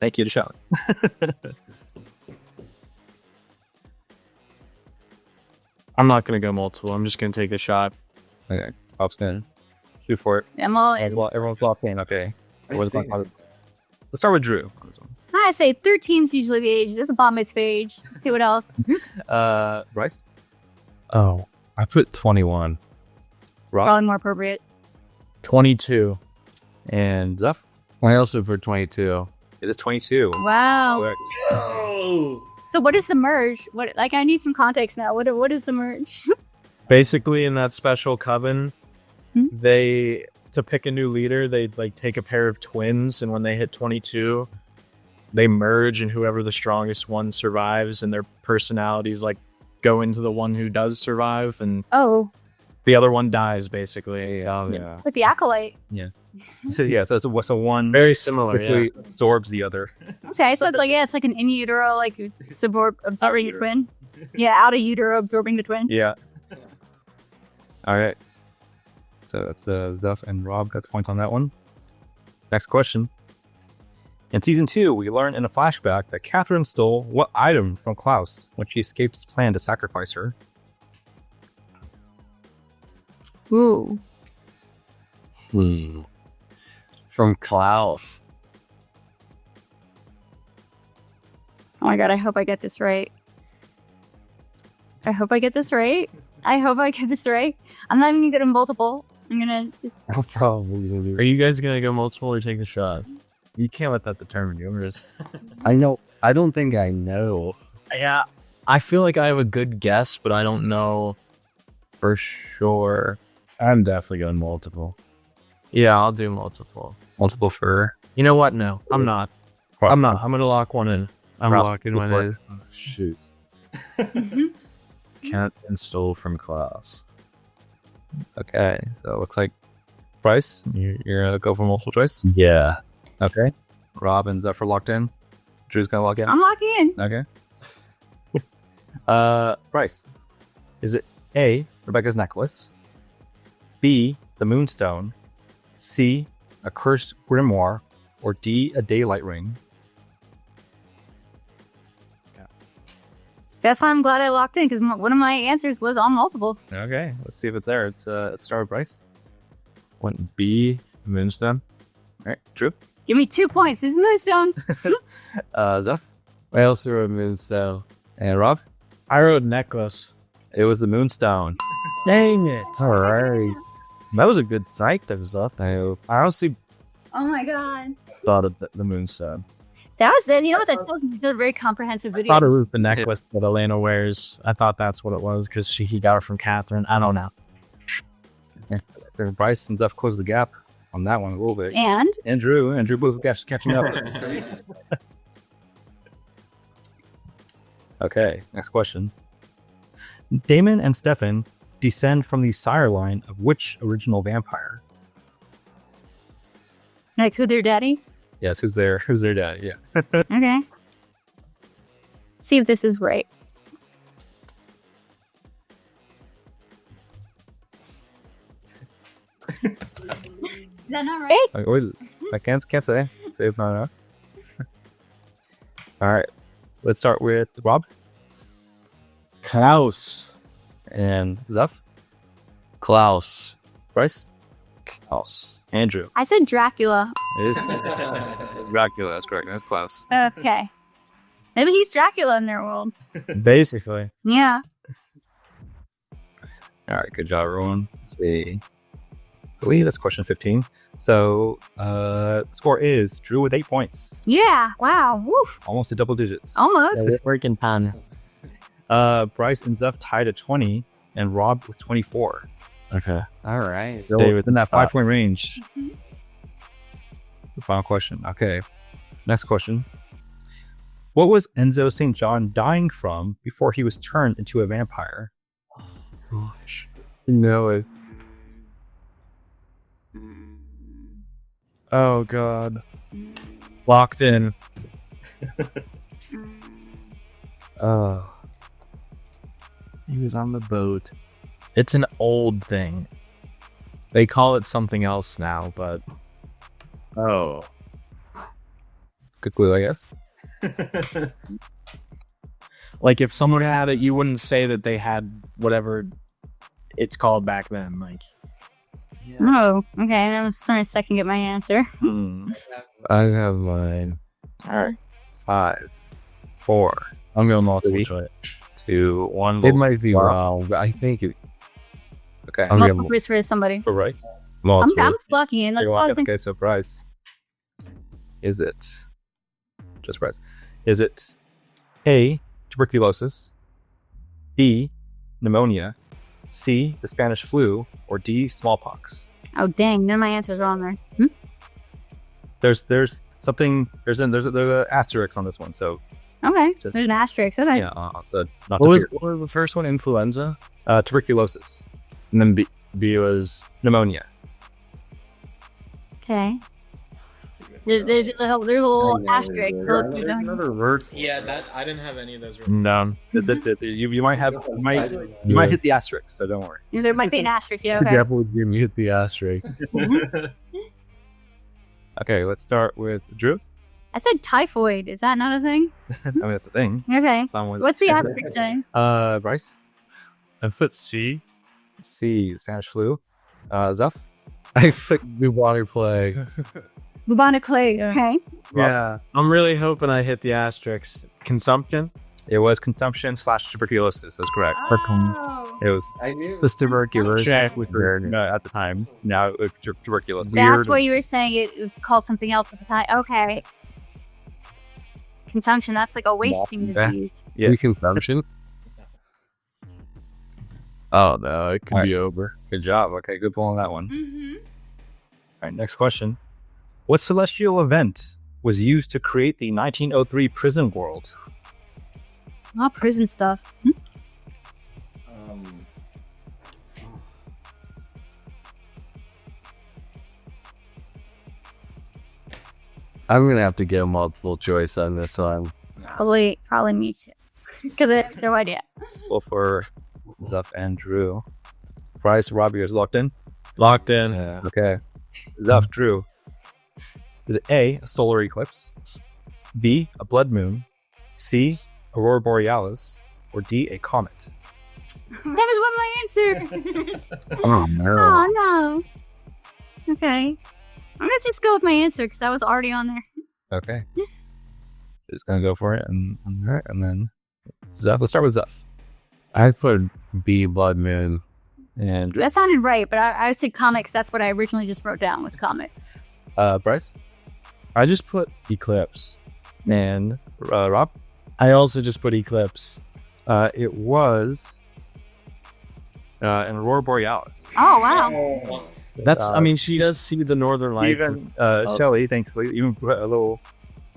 [SPEAKER 1] Thank you to Shelly.
[SPEAKER 5] I'm not gonna go multiple. I'm just gonna take a shot.
[SPEAKER 1] Okay. Rob's gonna shoot for it. Everyone's locked in. Okay. Let's start with Drew on this one.
[SPEAKER 2] I say 13 is usually the age. This is a bar mitzvah age. Let's see what else.
[SPEAKER 1] Bryce,
[SPEAKER 3] Oh, I put 21.
[SPEAKER 1] Rob,
[SPEAKER 2] Probably more appropriate.
[SPEAKER 5] 22.
[SPEAKER 1] and Zuff.
[SPEAKER 4] I also put 22.
[SPEAKER 1] It is 22.
[SPEAKER 2] Wow.
[SPEAKER 1] Correct.
[SPEAKER 2] So what is the merge? I need some context now. What is the merge?
[SPEAKER 5] Basically, in that special coven,
[SPEAKER 2] Hmm?
[SPEAKER 5] they to pick a new leader, they like take a pair of twins, and when they hit 22, they merge, and whoever the strongest one survives, and their personalities like go into the one who does survive, and
[SPEAKER 2] Oh,
[SPEAKER 5] the other one dies. Basically,
[SPEAKER 3] Yeah.
[SPEAKER 2] it's like the acolyte.
[SPEAKER 1] So so one
[SPEAKER 5] very similar.
[SPEAKER 1] basically absorbs the other.
[SPEAKER 2] Okay, so it's like an in utero, like absorbing your twin. Yeah, out of utero absorbing the twin.
[SPEAKER 1] Yeah. All right. So that's Zuff and Rob got the points on that one. Next question. In season 2, we learn in a flashback that Catherine stole what item from Klaus when she escaped his plan to sacrifice her?
[SPEAKER 2] Ooh.
[SPEAKER 4] From Klaus.
[SPEAKER 2] Oh my god, I hope I get this right. I'm not even gonna get a multiple. I'm gonna just.
[SPEAKER 4] I'm probably gonna do.
[SPEAKER 5] Are you guys gonna go multiple or take the shot? You can't let that determine yours.
[SPEAKER 4] I know. I don't think I know.
[SPEAKER 5] Yeah, I feel like I have a good guess, but I don't know for sure.
[SPEAKER 3] I'm definitely going multiple.
[SPEAKER 5] Yeah, I'll do multiple.
[SPEAKER 1] Multiple for...
[SPEAKER 5] You know what? No, I'm not. I'm gonna lock one in.
[SPEAKER 4] I'm
[SPEAKER 5] Rob,
[SPEAKER 4] locking one in.
[SPEAKER 3] Oh, shoot. Can't install from class.
[SPEAKER 1] Okay, so it looks like Bryce, you're going to go for multiple choice?
[SPEAKER 3] Yeah.
[SPEAKER 1] Okay. Rob and Zephyr locked in. Drew's going to lock in.
[SPEAKER 2] I'm locking in.
[SPEAKER 1] Okay. Bryce, is it A, Rebecca's necklace, B, the moonstone, C, a cursed grimoire, or D, a daylight ring?
[SPEAKER 2] That's why I'm glad I locked in, because one of my answers was on multiple.
[SPEAKER 1] Okay, let's see if it's there. Let's start with Bryce.
[SPEAKER 3] Went B, Moonstone.
[SPEAKER 1] All right, Drew.
[SPEAKER 2] Give me 2 points. This is Moonstone.
[SPEAKER 1] Zeph
[SPEAKER 4] I also wrote Moonstone.
[SPEAKER 1] and Rob.
[SPEAKER 5] I wrote necklace.
[SPEAKER 3] It was the Moonstone.
[SPEAKER 5] Dang it.
[SPEAKER 4] All right.
[SPEAKER 3] That was a good sight, that was up. I honestly
[SPEAKER 2] Oh my god.
[SPEAKER 3] thought of the Moonstone.
[SPEAKER 2] That was it. You know what that tells me? It's a very comprehensive
[SPEAKER 5] I
[SPEAKER 2] video.
[SPEAKER 5] thought it was the necklace that Elena wears. I thought that's what it was because he got it from Catherine. I don't know.
[SPEAKER 1] So Bryce and Zuff closed the gap on that one a little bit.
[SPEAKER 2] And
[SPEAKER 1] Drew was catching up. Okay, next question. Damon and Stefan descend from the sire line of which original vampire?
[SPEAKER 2] like who their daddy?
[SPEAKER 1] Yes, who's their dad? Yeah.
[SPEAKER 2] Okay. See if this is right. Is that not right?
[SPEAKER 1] Wait, I can't say. Say if not. All right, let's start with Rob
[SPEAKER 5] Klaus.
[SPEAKER 1] and Zuff,
[SPEAKER 4] Klaus.
[SPEAKER 1] Bryce,
[SPEAKER 3] Klaus.
[SPEAKER 1] Andrew.
[SPEAKER 2] I said Dracula.
[SPEAKER 1] It is Dracula. That's correct. That's Klaus.
[SPEAKER 2] Okay. Maybe he's Dracula in their world.
[SPEAKER 5] Basically.
[SPEAKER 2] Yeah.
[SPEAKER 1] All right, good job, everyone. Let's see. I believe that's question 15. So, the score is Drew with 8 points,
[SPEAKER 2] Yeah. Wow. Woof.
[SPEAKER 1] almost to double digits.
[SPEAKER 2] Almost.
[SPEAKER 5] Working pan.
[SPEAKER 1] Bryce and Zuff tied at 20, and Rob with 24.
[SPEAKER 3] Okay.
[SPEAKER 4] All right.
[SPEAKER 1] Stay within that 5-point range. The final question. Okay. Next question. What was Enzo St. John dying from before he was turned into a vampire?
[SPEAKER 4] Gosh. No it.
[SPEAKER 5] Oh, God. Locked in.
[SPEAKER 4] Oh.
[SPEAKER 5] He was on the boat. It's an old thing. They call it something else now, but...
[SPEAKER 3] Oh.
[SPEAKER 1] Good clue, I guess.
[SPEAKER 5] Like, if someone had it, you wouldn't say that they had whatever it's called back then. Like,
[SPEAKER 2] Oh, okay. I'm starting to second get my answer.
[SPEAKER 4] I have mine.
[SPEAKER 1] All right. 5, 4,
[SPEAKER 3] I'm going multiple
[SPEAKER 1] Three.
[SPEAKER 3] choice.
[SPEAKER 1] 2, 1.
[SPEAKER 4] It might be
[SPEAKER 1] Wow.
[SPEAKER 4] wrong, but I think it.
[SPEAKER 1] Okay.
[SPEAKER 4] I'm
[SPEAKER 2] Multiple
[SPEAKER 4] gonna-
[SPEAKER 2] quiz for somebody.
[SPEAKER 1] For Bryce.
[SPEAKER 2] I'm slucky and let's
[SPEAKER 1] Okay, so Bryce. Is it just Bryce? Is it A, tuberculosis, B, pneumonia, C, the Spanish flu, or D, smallpox?
[SPEAKER 2] Oh dang, none of my answers are on there.
[SPEAKER 1] There's something there's a asterisk on this one, so
[SPEAKER 2] Okay.
[SPEAKER 1] Just-
[SPEAKER 2] There's an asterisk. Okay.
[SPEAKER 1] yeah, so not
[SPEAKER 3] What
[SPEAKER 1] to
[SPEAKER 3] was,
[SPEAKER 1] fear.
[SPEAKER 3] what was the first one? Influenza?
[SPEAKER 1] Tuberculosis,
[SPEAKER 3] And then B was...
[SPEAKER 1] pneumonia.
[SPEAKER 2] Okay. There's a little asterisk. So if you don't-
[SPEAKER 3] word.
[SPEAKER 5] yeah, that I didn't have any of those.
[SPEAKER 3] Down.
[SPEAKER 1] You might have you might hit the asterisk, so don't worry.
[SPEAKER 2] there might be an asterisk. Yeah.
[SPEAKER 4] Could
[SPEAKER 2] Okay.
[SPEAKER 4] definitely give me hit the asterisk.
[SPEAKER 1] Okay, let's start with Drew.
[SPEAKER 2] I said typhoid. Is that not a thing?
[SPEAKER 1] I mean, that's the thing.
[SPEAKER 2] Okay.
[SPEAKER 1] It's on with-
[SPEAKER 2] What's the asterisk saying?
[SPEAKER 1] Bryce.
[SPEAKER 3] I put C.
[SPEAKER 1] C, the Spanish flu. Zuff.
[SPEAKER 4] I picked the water plague.
[SPEAKER 2] Bubonic plague. Okay.
[SPEAKER 5] Yeah, I'm really hoping I hit the asterisk. Consumption.
[SPEAKER 1] It was consumption / tuberculosis. That's correct.
[SPEAKER 2] Oh.
[SPEAKER 1] It was
[SPEAKER 4] I knew.
[SPEAKER 3] This tuberculosis.
[SPEAKER 1] at the time. Now it's tuberculosis.
[SPEAKER 2] That's what you were saying. It was called something else at the time. Okay. Consumption. That's like a wasting
[SPEAKER 1] Yeah.
[SPEAKER 2] disease.
[SPEAKER 1] Yes.
[SPEAKER 4] Consumption.
[SPEAKER 3] Oh, no. It could
[SPEAKER 1] All right.
[SPEAKER 3] be over.
[SPEAKER 1] Good job. Okay, good pull on that one.
[SPEAKER 2] Mm-hmm.
[SPEAKER 1] All right, next question. What celestial event was used to create the 1903 prison world?
[SPEAKER 2] Oh, prison stuff.
[SPEAKER 4] I'm gonna have to get a multiple choice on this one.
[SPEAKER 2] Probably me too. Because I have no idea.
[SPEAKER 1] Well, for Zuff and Drew. Bryce, Robbie is locked in.
[SPEAKER 5] Locked in.
[SPEAKER 3] Yeah.
[SPEAKER 1] Okay. Zuff, Drew. Is it A, a solar eclipse, B, a blood moon, C, aurora borealis, or D, a comet?
[SPEAKER 2] That was one of my answers.
[SPEAKER 4] Oh no.
[SPEAKER 2] Oh no. Okay. I'm gonna just go with my answer because I was already on there.
[SPEAKER 1] Okay. Just gonna go for it and then Zuff. Let's start with Zuff.
[SPEAKER 4] I put B, Blood Moon.
[SPEAKER 1] And
[SPEAKER 2] That sounded right, but I said comics. That's what I originally just wrote down was comic.
[SPEAKER 1] Bryce
[SPEAKER 3] I just put Eclipse.
[SPEAKER 1] and Rob.
[SPEAKER 5] I also just put Eclipse.
[SPEAKER 1] It was an Aurora Borealis.
[SPEAKER 2] Oh, wow.
[SPEAKER 5] That's. I mean, she does see the Northern Lights.
[SPEAKER 1] Even Shelly, thankfully, even put a little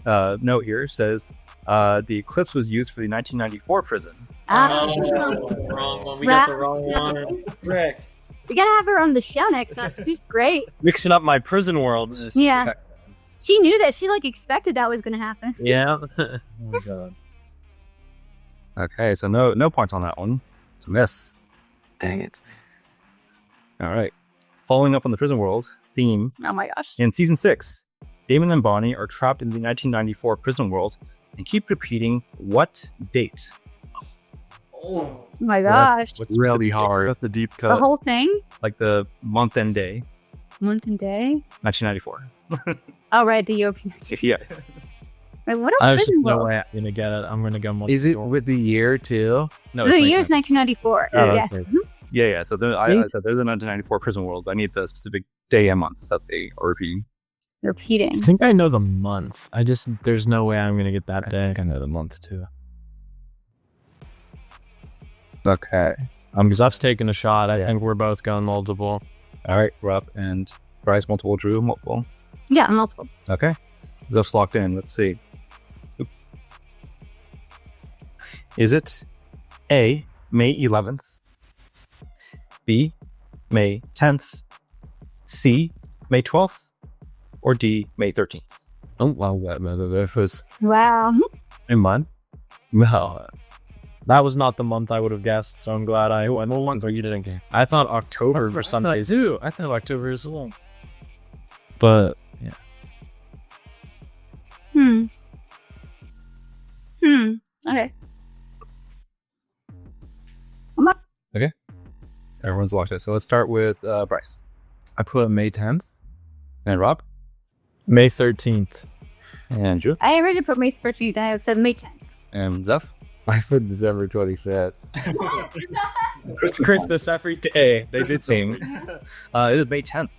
[SPEAKER 1] note here says the eclipse was used for the 1994 prison.
[SPEAKER 6] Wrong one. We got the wrong one. Rick.
[SPEAKER 2] We gotta have her on the show next time. She's great.
[SPEAKER 5] Mixing up my prison worlds.
[SPEAKER 2] Yeah. She knew that. She expected that was gonna happen.
[SPEAKER 5] Yeah.
[SPEAKER 3] Oh my god.
[SPEAKER 1] Okay, so no points on that one. It's a miss.
[SPEAKER 4] Dang it.
[SPEAKER 1] All right. Following up on the prison world theme,
[SPEAKER 2] Oh my gosh.
[SPEAKER 1] in season 6, Damon and Bonnie are trapped in the 1994 prison world and keep repeating what date?
[SPEAKER 2] Oh my gosh.
[SPEAKER 1] What's
[SPEAKER 4] Really hard.
[SPEAKER 3] Got the deep
[SPEAKER 2] The
[SPEAKER 3] cut.
[SPEAKER 2] whole thing?
[SPEAKER 1] like the month and day?
[SPEAKER 2] Month and day?
[SPEAKER 1] 1994.
[SPEAKER 2] Oh, right. The European.
[SPEAKER 1] Yeah.
[SPEAKER 2] Wait, what a
[SPEAKER 5] There's
[SPEAKER 2] prison
[SPEAKER 5] no
[SPEAKER 2] world?
[SPEAKER 5] way I'm gonna get it. I'm gonna go multiple.
[SPEAKER 4] Is it with the year too?
[SPEAKER 1] No,
[SPEAKER 2] The year is 1994.
[SPEAKER 4] Oh,
[SPEAKER 2] Yes.
[SPEAKER 4] okay.
[SPEAKER 2] Mhm.
[SPEAKER 1] Yeah. So I said they're the 1994 prison world. I need the specific day and month that they are repeating.
[SPEAKER 2] Repeating.
[SPEAKER 5] I think I know the month. There's no way I'm gonna get that day.
[SPEAKER 3] I know the month too.
[SPEAKER 1] Okay.
[SPEAKER 5] Because I've taken a shot. I think we're both going multiple.
[SPEAKER 1] All right, Rob and Bryce, multiple, Drew, multiple.
[SPEAKER 2] Yeah, multiple.
[SPEAKER 1] Okay. Zuff's locked in. Let's see. Oop. Is it A, May 11th, B, May 10th, C, May 12th, or D, May 13th?
[SPEAKER 4] Oh, well, that was.
[SPEAKER 2] Wow.
[SPEAKER 3] In mine?
[SPEAKER 4] No.
[SPEAKER 5] That was not the month I would have guessed, so I'm glad I went. What month are you didn't get? I thought October for some days.
[SPEAKER 3] Ooh, I thought October was long.
[SPEAKER 5] But yeah.
[SPEAKER 2] Okay.
[SPEAKER 1] Everyone's locked in. So let's start with Bryce.
[SPEAKER 3] I put May 10th.
[SPEAKER 1] And Rob.
[SPEAKER 5] May 13th.
[SPEAKER 1] And Drew.
[SPEAKER 2] I already put May 13th. I said May 10th.
[SPEAKER 1] And Zuff.
[SPEAKER 4] I put December 25th.
[SPEAKER 1] It's Christmas every day. They did same. It is May 10th.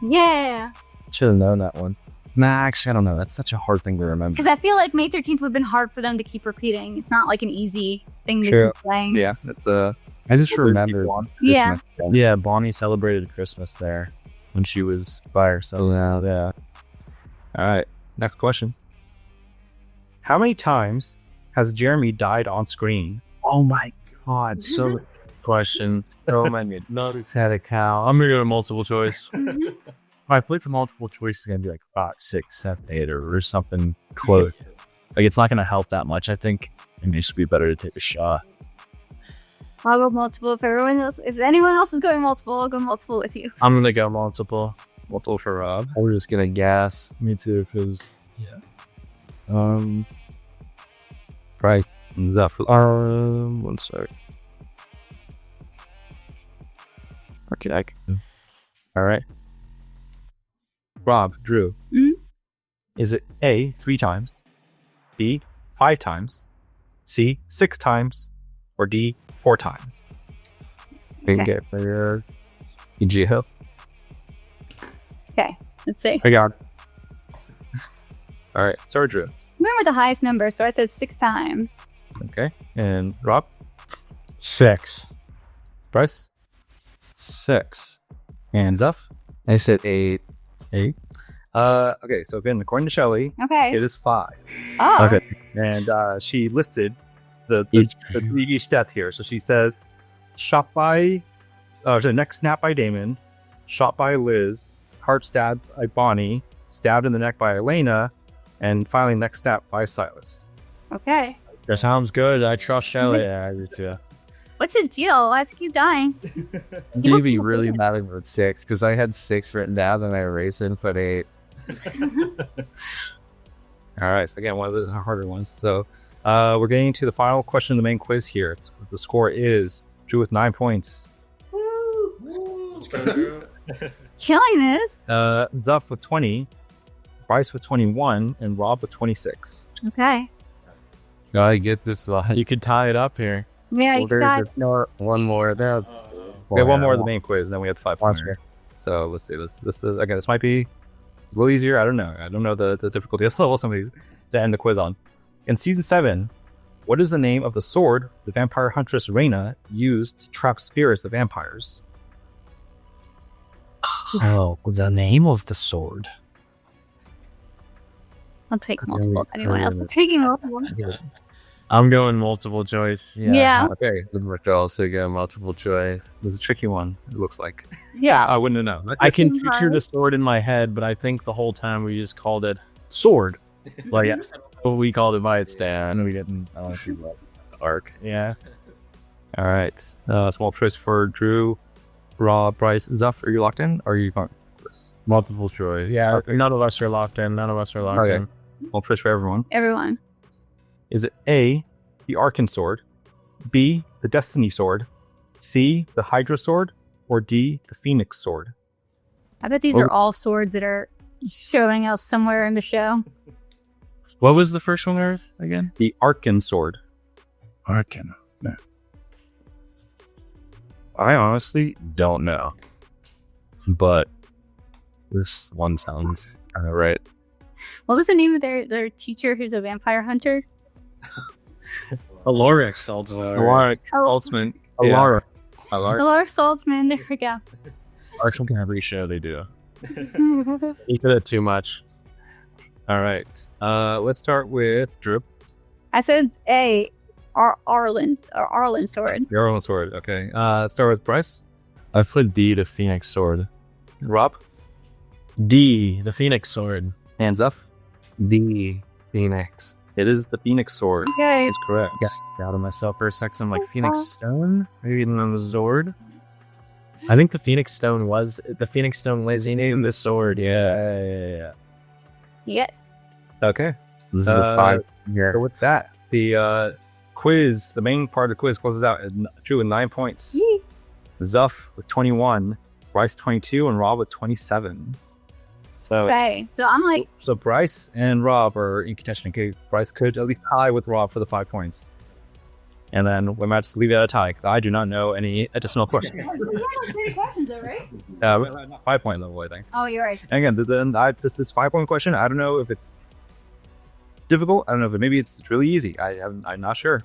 [SPEAKER 2] Yeah.
[SPEAKER 3] Should have known that one. Nah, actually, I don't know. That's such a hard thing to remember.
[SPEAKER 2] Because I feel like May 13th would have been hard for them to keep repeating. It's not like an easy thing to
[SPEAKER 1] Sure.
[SPEAKER 2] keep playing.
[SPEAKER 1] Yeah, that's
[SPEAKER 4] I just remembered.
[SPEAKER 2] Yeah.
[SPEAKER 3] Yeah, Bonnie celebrated Christmas there when she was by herself.
[SPEAKER 4] Wow.
[SPEAKER 3] Yeah.
[SPEAKER 1] All right. Next question. How many times has Jeremy died on screen?
[SPEAKER 3] Oh my god, so question. Oh my god.
[SPEAKER 4] Notice had a cow.
[SPEAKER 3] I'm gonna go to multiple choice. If I played for multiple choice, it's gonna be like 5, 6, 7, 8 or something close. Like it's not gonna help that much. I think it may just be better to take a shot.
[SPEAKER 2] I'll go multiple. If anyone else is going multiple, I'll go multiple with you.
[SPEAKER 5] I'm gonna go multiple.
[SPEAKER 1] Multiple for Rob.
[SPEAKER 4] We're just gonna guess.
[SPEAKER 3] Me too, because
[SPEAKER 1] Right. And Zuff.
[SPEAKER 3] one sec. Okay, I can.
[SPEAKER 1] All right. Rob, Drew.
[SPEAKER 2] Mhm.
[SPEAKER 1] Is it A, 3 times, B, 5 times, C, 6 times, or D, 4 times?
[SPEAKER 4] Can get for your EGO.
[SPEAKER 2] Okay, let's see.
[SPEAKER 1] I got it. All right. Sorry, Drew.
[SPEAKER 2] Remember the highest number, so I said 6 times.
[SPEAKER 1] Okay. And Rob?
[SPEAKER 5] 6.
[SPEAKER 1] Bryce?
[SPEAKER 3] 6.
[SPEAKER 1] And Zuff?
[SPEAKER 4] I said 8.
[SPEAKER 1] 8. Okay, so again, according to Shelly,
[SPEAKER 2] Okay.
[SPEAKER 1] it is 5.
[SPEAKER 2] Oh.
[SPEAKER 3] Okay.
[SPEAKER 1] And she listed the each death here. So she says, shot by, neck snap by Damon, shot by Liz, heart stabbed by Bonnie, stabbed in the neck by Elena, and finally neck snap by Silas.
[SPEAKER 2] Okay.
[SPEAKER 5] That sounds good. I trust Shelly. Yeah, I do too.
[SPEAKER 2] What's his deal? Why does he keep dying?
[SPEAKER 4] I'm gonna be really mad about 6 because I had 6 written down, then I erased it and put 8.
[SPEAKER 1] All right, so again, one of the harder ones. So we're getting to the final question of the main quiz here. The score is Drew with 9 points,
[SPEAKER 2] Killing this.
[SPEAKER 1] Zuff with 20, Bryce with 21, and Rob with 26.
[SPEAKER 2] Okay.
[SPEAKER 4] Gotta get this one.
[SPEAKER 5] You could tie it up here.
[SPEAKER 2] Yeah, you got
[SPEAKER 4] One more. There.
[SPEAKER 1] We have one more of the main quiz, and then we have 5 points. So let's see. This is again. This might be a little easier. I don't know. I don't know the difficulty level some of these to end the quiz on. In season 7, what is the name of the sword the vampire huntress Reyna used to trap spirits of vampires?
[SPEAKER 7] Oh, the name of the sword.
[SPEAKER 2] I'll take multiple. Anyone else is taking multiple?
[SPEAKER 5] I'm going multiple choice.
[SPEAKER 2] Yeah.
[SPEAKER 1] Okay,
[SPEAKER 4] We're also going multiple choice.
[SPEAKER 1] this is a tricky one. It looks like.
[SPEAKER 5] Yeah.
[SPEAKER 1] I wouldn't have known.
[SPEAKER 5] I can
[SPEAKER 2] It's
[SPEAKER 5] picture
[SPEAKER 2] hard.
[SPEAKER 5] the sword in my head, but I think the whole time we just called it sword. Like we called it by its stand. We didn't. I don't see what arc. Yeah.
[SPEAKER 1] All right. Small choice for Drew, Rob, Bryce, Zuff. Are you locked in? Or are you going first?
[SPEAKER 4] Multiple choice.
[SPEAKER 5] Yeah. None of us are locked in. None of us are locked
[SPEAKER 1] Okay.
[SPEAKER 5] in.
[SPEAKER 1] Small choice for everyone.
[SPEAKER 2] Everyone.
[SPEAKER 1] Is it A, the Arkan sword, B, the Destiny sword, C, the Hydra sword, or D, the Phoenix sword?
[SPEAKER 2] I bet these are all swords that are showing us somewhere in the show.
[SPEAKER 3] What was the first one there again?
[SPEAKER 1] The Arkan sword.
[SPEAKER 3] Arkan. No. I honestly don't know. But this one sounds kind of right.
[SPEAKER 2] What was the name of their teacher who's a vampire hunter?
[SPEAKER 5] Alaric Saltzman.
[SPEAKER 3] Alaric
[SPEAKER 2] Oh.
[SPEAKER 3] Saltzman.
[SPEAKER 5] Alara.
[SPEAKER 2] Alar Saltzman. There we go.
[SPEAKER 3] Arcs on every show they do.
[SPEAKER 5] He did it too much.
[SPEAKER 1] All right. Let's start with Drew.
[SPEAKER 2] I said A. Arlen sword.
[SPEAKER 1] The Arkan sword. Okay. Start with Bryce.
[SPEAKER 3] I put D to Phoenix Sword.
[SPEAKER 1] Rob.
[SPEAKER 5] D. The Phoenix Sword.
[SPEAKER 1] And Zuff.
[SPEAKER 4] The Phoenix.
[SPEAKER 1] It is the Phoenix sword.
[SPEAKER 2] Okay.
[SPEAKER 1] It's correct.
[SPEAKER 3] Doubted myself for a second. I'm like, Phoenix Stone? Maybe then the Zord?
[SPEAKER 5] I think the Phoenix Stone was in this sword. Yeah.
[SPEAKER 2] Yes.
[SPEAKER 1] Okay.
[SPEAKER 4] This is the 5 here.
[SPEAKER 1] So with that, the quiz, the main part of the quiz closes out at Drew with 9 points.
[SPEAKER 2] Yee.
[SPEAKER 1] Zuff with 21, Bryce 22, and Rob with 27. So,
[SPEAKER 2] Okay. So I'm like,
[SPEAKER 1] so Bryce and Rob are in contention. Okay, Bryce could at least tie with Rob for the 5 points. And then we might just leave it at a tie because I do not know any additional questions.
[SPEAKER 2] you have 30 questions though, right?
[SPEAKER 1] 5-point level, I think.
[SPEAKER 2] Oh, you're right.
[SPEAKER 1] And again, this 5-point question, I don't know if it's difficult. I don't know if maybe it's really easy. I'm not sure.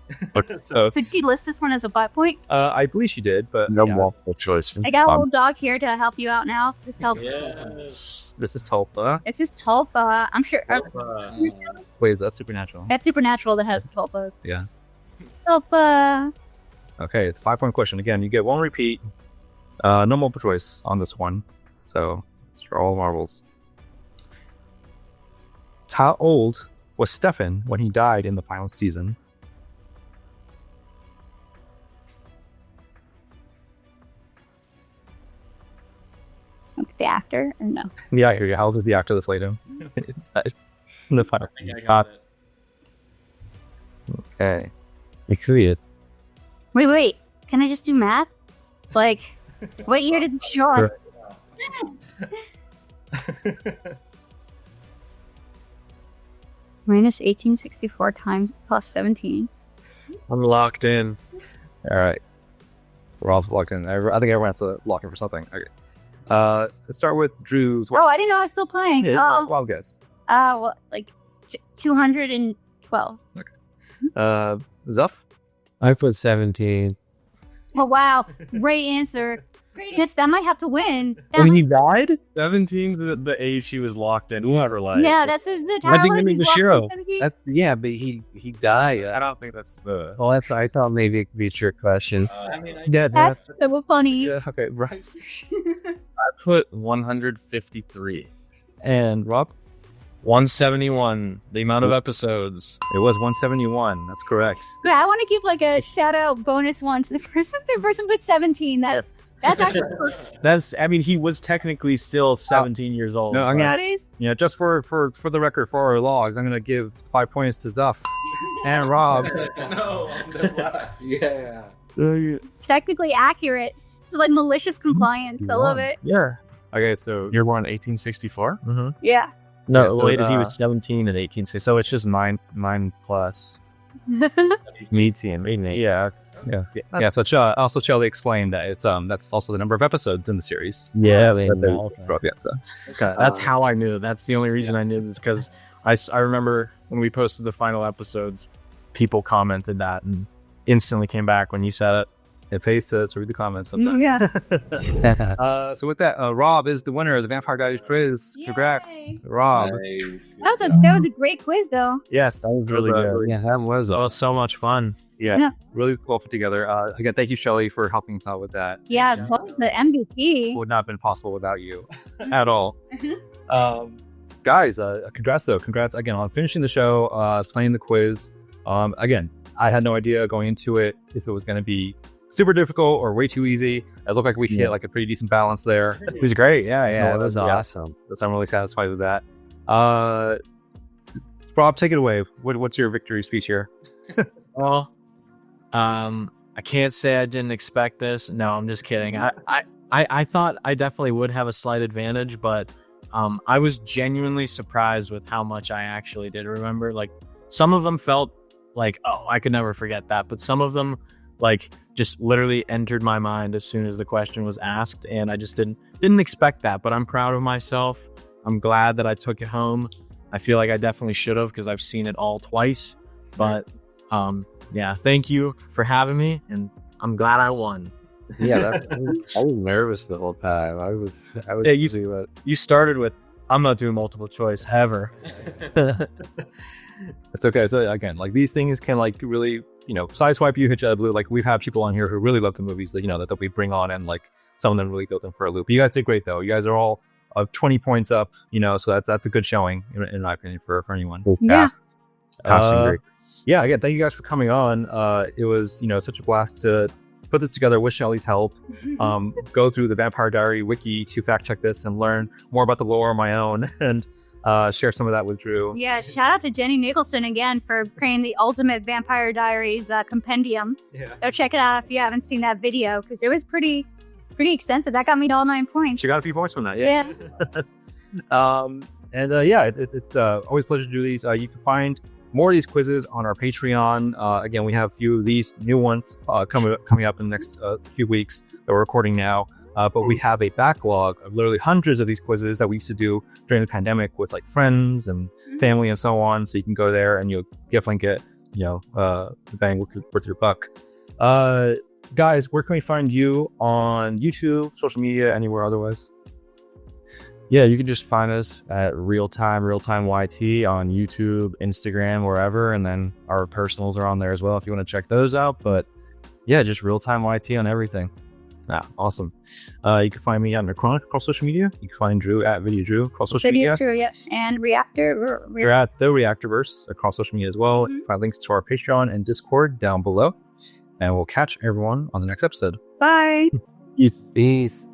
[SPEAKER 1] So
[SPEAKER 2] So did you list this one as a 5-point?
[SPEAKER 1] I believe she did, but
[SPEAKER 4] No
[SPEAKER 1] yeah.
[SPEAKER 4] multiple choice.
[SPEAKER 2] I got a little dog here to help you out now. This help.
[SPEAKER 6] Yes.
[SPEAKER 1] This is Tulpa.
[SPEAKER 2] This is Tulpa. I'm sure
[SPEAKER 1] Wait, is that supernatural?
[SPEAKER 2] that's Supernatural that has the Tulpas.
[SPEAKER 1] Yeah.
[SPEAKER 2] Tulpa.
[SPEAKER 1] Okay, it's a 5-point question. Again, you get one repeat. No multiple choice on this one. So it's for all marbles. How old was Stefan when he died in the final season?
[SPEAKER 2] The actor or no?
[SPEAKER 1] Yeah, how old is the actor that played him? In the final
[SPEAKER 6] I think
[SPEAKER 1] season.
[SPEAKER 6] I got it.
[SPEAKER 1] Okay.
[SPEAKER 4] It.
[SPEAKER 2] Wait. Can I just do math? Like, what year did the show?
[SPEAKER 1] Sure.
[SPEAKER 2] Minus 1864 times plus 17.
[SPEAKER 5] I'm locked in.
[SPEAKER 1] All right. Rob's locked in. I think everyone has to lock in for something. Okay. Let's start with Drew's.
[SPEAKER 2] Oh, I didn't know I was still playing.
[SPEAKER 1] Wild guess.
[SPEAKER 2] Well, like 212.
[SPEAKER 1] Zuff.
[SPEAKER 4] I put 17.
[SPEAKER 2] Oh wow, great answer. That might have to win. That
[SPEAKER 3] When
[SPEAKER 2] might-
[SPEAKER 3] he died? 17, the age she was locked in. Whoever like.
[SPEAKER 2] yeah, that's the
[SPEAKER 3] I think
[SPEAKER 2] Tyler
[SPEAKER 3] maybe
[SPEAKER 2] he's
[SPEAKER 3] the
[SPEAKER 2] locked
[SPEAKER 3] Shiro.
[SPEAKER 2] in 17.
[SPEAKER 4] Yeah, but he died.
[SPEAKER 3] I don't think that's the.
[SPEAKER 4] Well, I thought maybe it could be a trick question.
[SPEAKER 6] I mean,
[SPEAKER 3] Yeah,
[SPEAKER 2] That's so funny.
[SPEAKER 1] Yeah. Okay. Bryce.
[SPEAKER 3] I put 153.
[SPEAKER 1] And Rob.
[SPEAKER 5] 171. The amount of episodes.
[SPEAKER 1] It was 171. That's correct.
[SPEAKER 2] But I want to give like a shout out bonus one to the person put 17. That's actually
[SPEAKER 5] That's. I mean, he was technically still 17 years old.
[SPEAKER 1] No, I'm
[SPEAKER 2] that
[SPEAKER 1] gonna.
[SPEAKER 2] is.
[SPEAKER 1] Yeah, just for the record, for our logs, I'm gonna give 5 points to Zuff and Rob.
[SPEAKER 6] no, I'm the last.
[SPEAKER 4] Yeah.
[SPEAKER 2] Technically accurate. It's like malicious compliance. I love it.
[SPEAKER 1] Yeah. Okay, so
[SPEAKER 3] You're born in 1864?
[SPEAKER 5] Mm-hmm.
[SPEAKER 2] Yeah.
[SPEAKER 5] No,
[SPEAKER 1] Yeah, so,
[SPEAKER 5] wait, he was 17 in 1860.
[SPEAKER 3] So it's just mine plus. Me team. Yeah.
[SPEAKER 1] So also Shelly explained that it's that's also the number of episodes in the series.
[SPEAKER 3] Yeah.
[SPEAKER 5] That's how I knew. That's the only reason I knew this, because I remember when we posted the final episodes, people commented that and instantly came back when you said it.
[SPEAKER 1] It pays to read the comments sometimes.
[SPEAKER 2] Yeah.
[SPEAKER 1] So with that, Rob is the winner of the Vampire Diaries quiz. Congrats, Rob.
[SPEAKER 4] Nice.
[SPEAKER 2] That was a great quiz, though.
[SPEAKER 1] Yes,
[SPEAKER 3] That was really good.
[SPEAKER 4] Yeah, that was
[SPEAKER 5] That was so much fun.
[SPEAKER 1] Yeah, really well put together. Again, thank you, Shelly, for helping us out with that.
[SPEAKER 2] Yeah, the MVP.
[SPEAKER 1] Would not have been possible without you at all. Guys, congrats though. Congrats again on finishing the show, playing the quiz. Again, I had no idea going into it if it was going to be super difficult or way too easy. It looked like we hit like a pretty decent balance there.
[SPEAKER 5] It was great. Yeah.
[SPEAKER 4] it was awesome.
[SPEAKER 1] So I'm really satisfied with that. Rob, take it away. What's your victory speech here?
[SPEAKER 5] Well, I can't say I didn't expect this. No, I'm just kidding. I thought I definitely would have a slight advantage, but I was genuinely surprised with how much I actually did remember. Like, some of them felt like, oh, I could never forget that, but some of them like just literally entered my mind as soon as the question was asked, and I just didn't expect that. But I'm proud of myself. I'm glad that I took it home. I feel like I definitely should have, because I've seen it all twice. But yeah, thank you for having me, and I'm glad I won.
[SPEAKER 4] Yeah, I was nervous the whole time. I was.
[SPEAKER 3] Yeah, you started with, I'm not doing multiple choice ever.
[SPEAKER 1] It's okay. So again, like, these things can like really, sideswipe you, hit you out of the blue. Like, we've had people on here who really love the movies that, that we bring on, and like some of them really built them for a loop. You guys did great though. You guys are all 20 points up, so that's a good showing in my opinion for anyone.
[SPEAKER 2] Yeah.
[SPEAKER 3] Passing grade.
[SPEAKER 1] Yeah, again, thank you guys for coming on. It was, such a blast to put this together with Shelly's help. Go through the Vampire Diary wiki to fact check this and learn more about the lore on my own, and share some of that with Drew.
[SPEAKER 2] Yeah, shout out to Jenny Nicholson again for creating the ultimate Vampire Diaries compendium.
[SPEAKER 1] Yeah.
[SPEAKER 2] Go check it out if you haven't seen that video, because it was pretty extensive. That got me to all 9 points.
[SPEAKER 1] She got a few points from that.
[SPEAKER 2] Yeah.
[SPEAKER 1] It's always a pleasure to do these. You can find more of these quizzes on our Patreon. Again, we have a few of these new ones coming up in the next few weeks that we're recording now. But we have a backlog of literally hundreds of these quizzes that we used to do during the pandemic with like friends and family and so on. So you can go there and you'll definitely get, the bang worth your buck. Guys, where can we find you on YouTube, social media, anywhere otherwise?
[SPEAKER 3] Yeah, you can just find us at Realtime YT on YouTube, Instagram, wherever. And then our personals are on there as well if you want to check those out. But yeah, just Realtime YT on everything.
[SPEAKER 1] Awesome. You can find me at Necronic across social media. You can find Drew at Videodrew across social media.
[SPEAKER 2] Videodrew, yeah. And Reactor.
[SPEAKER 1] We're at the Reactorverse across social media as well. You can find links to our Patreon and Discord down below. And we'll catch everyone on the next episode.
[SPEAKER 2] Bye.
[SPEAKER 4] Peace.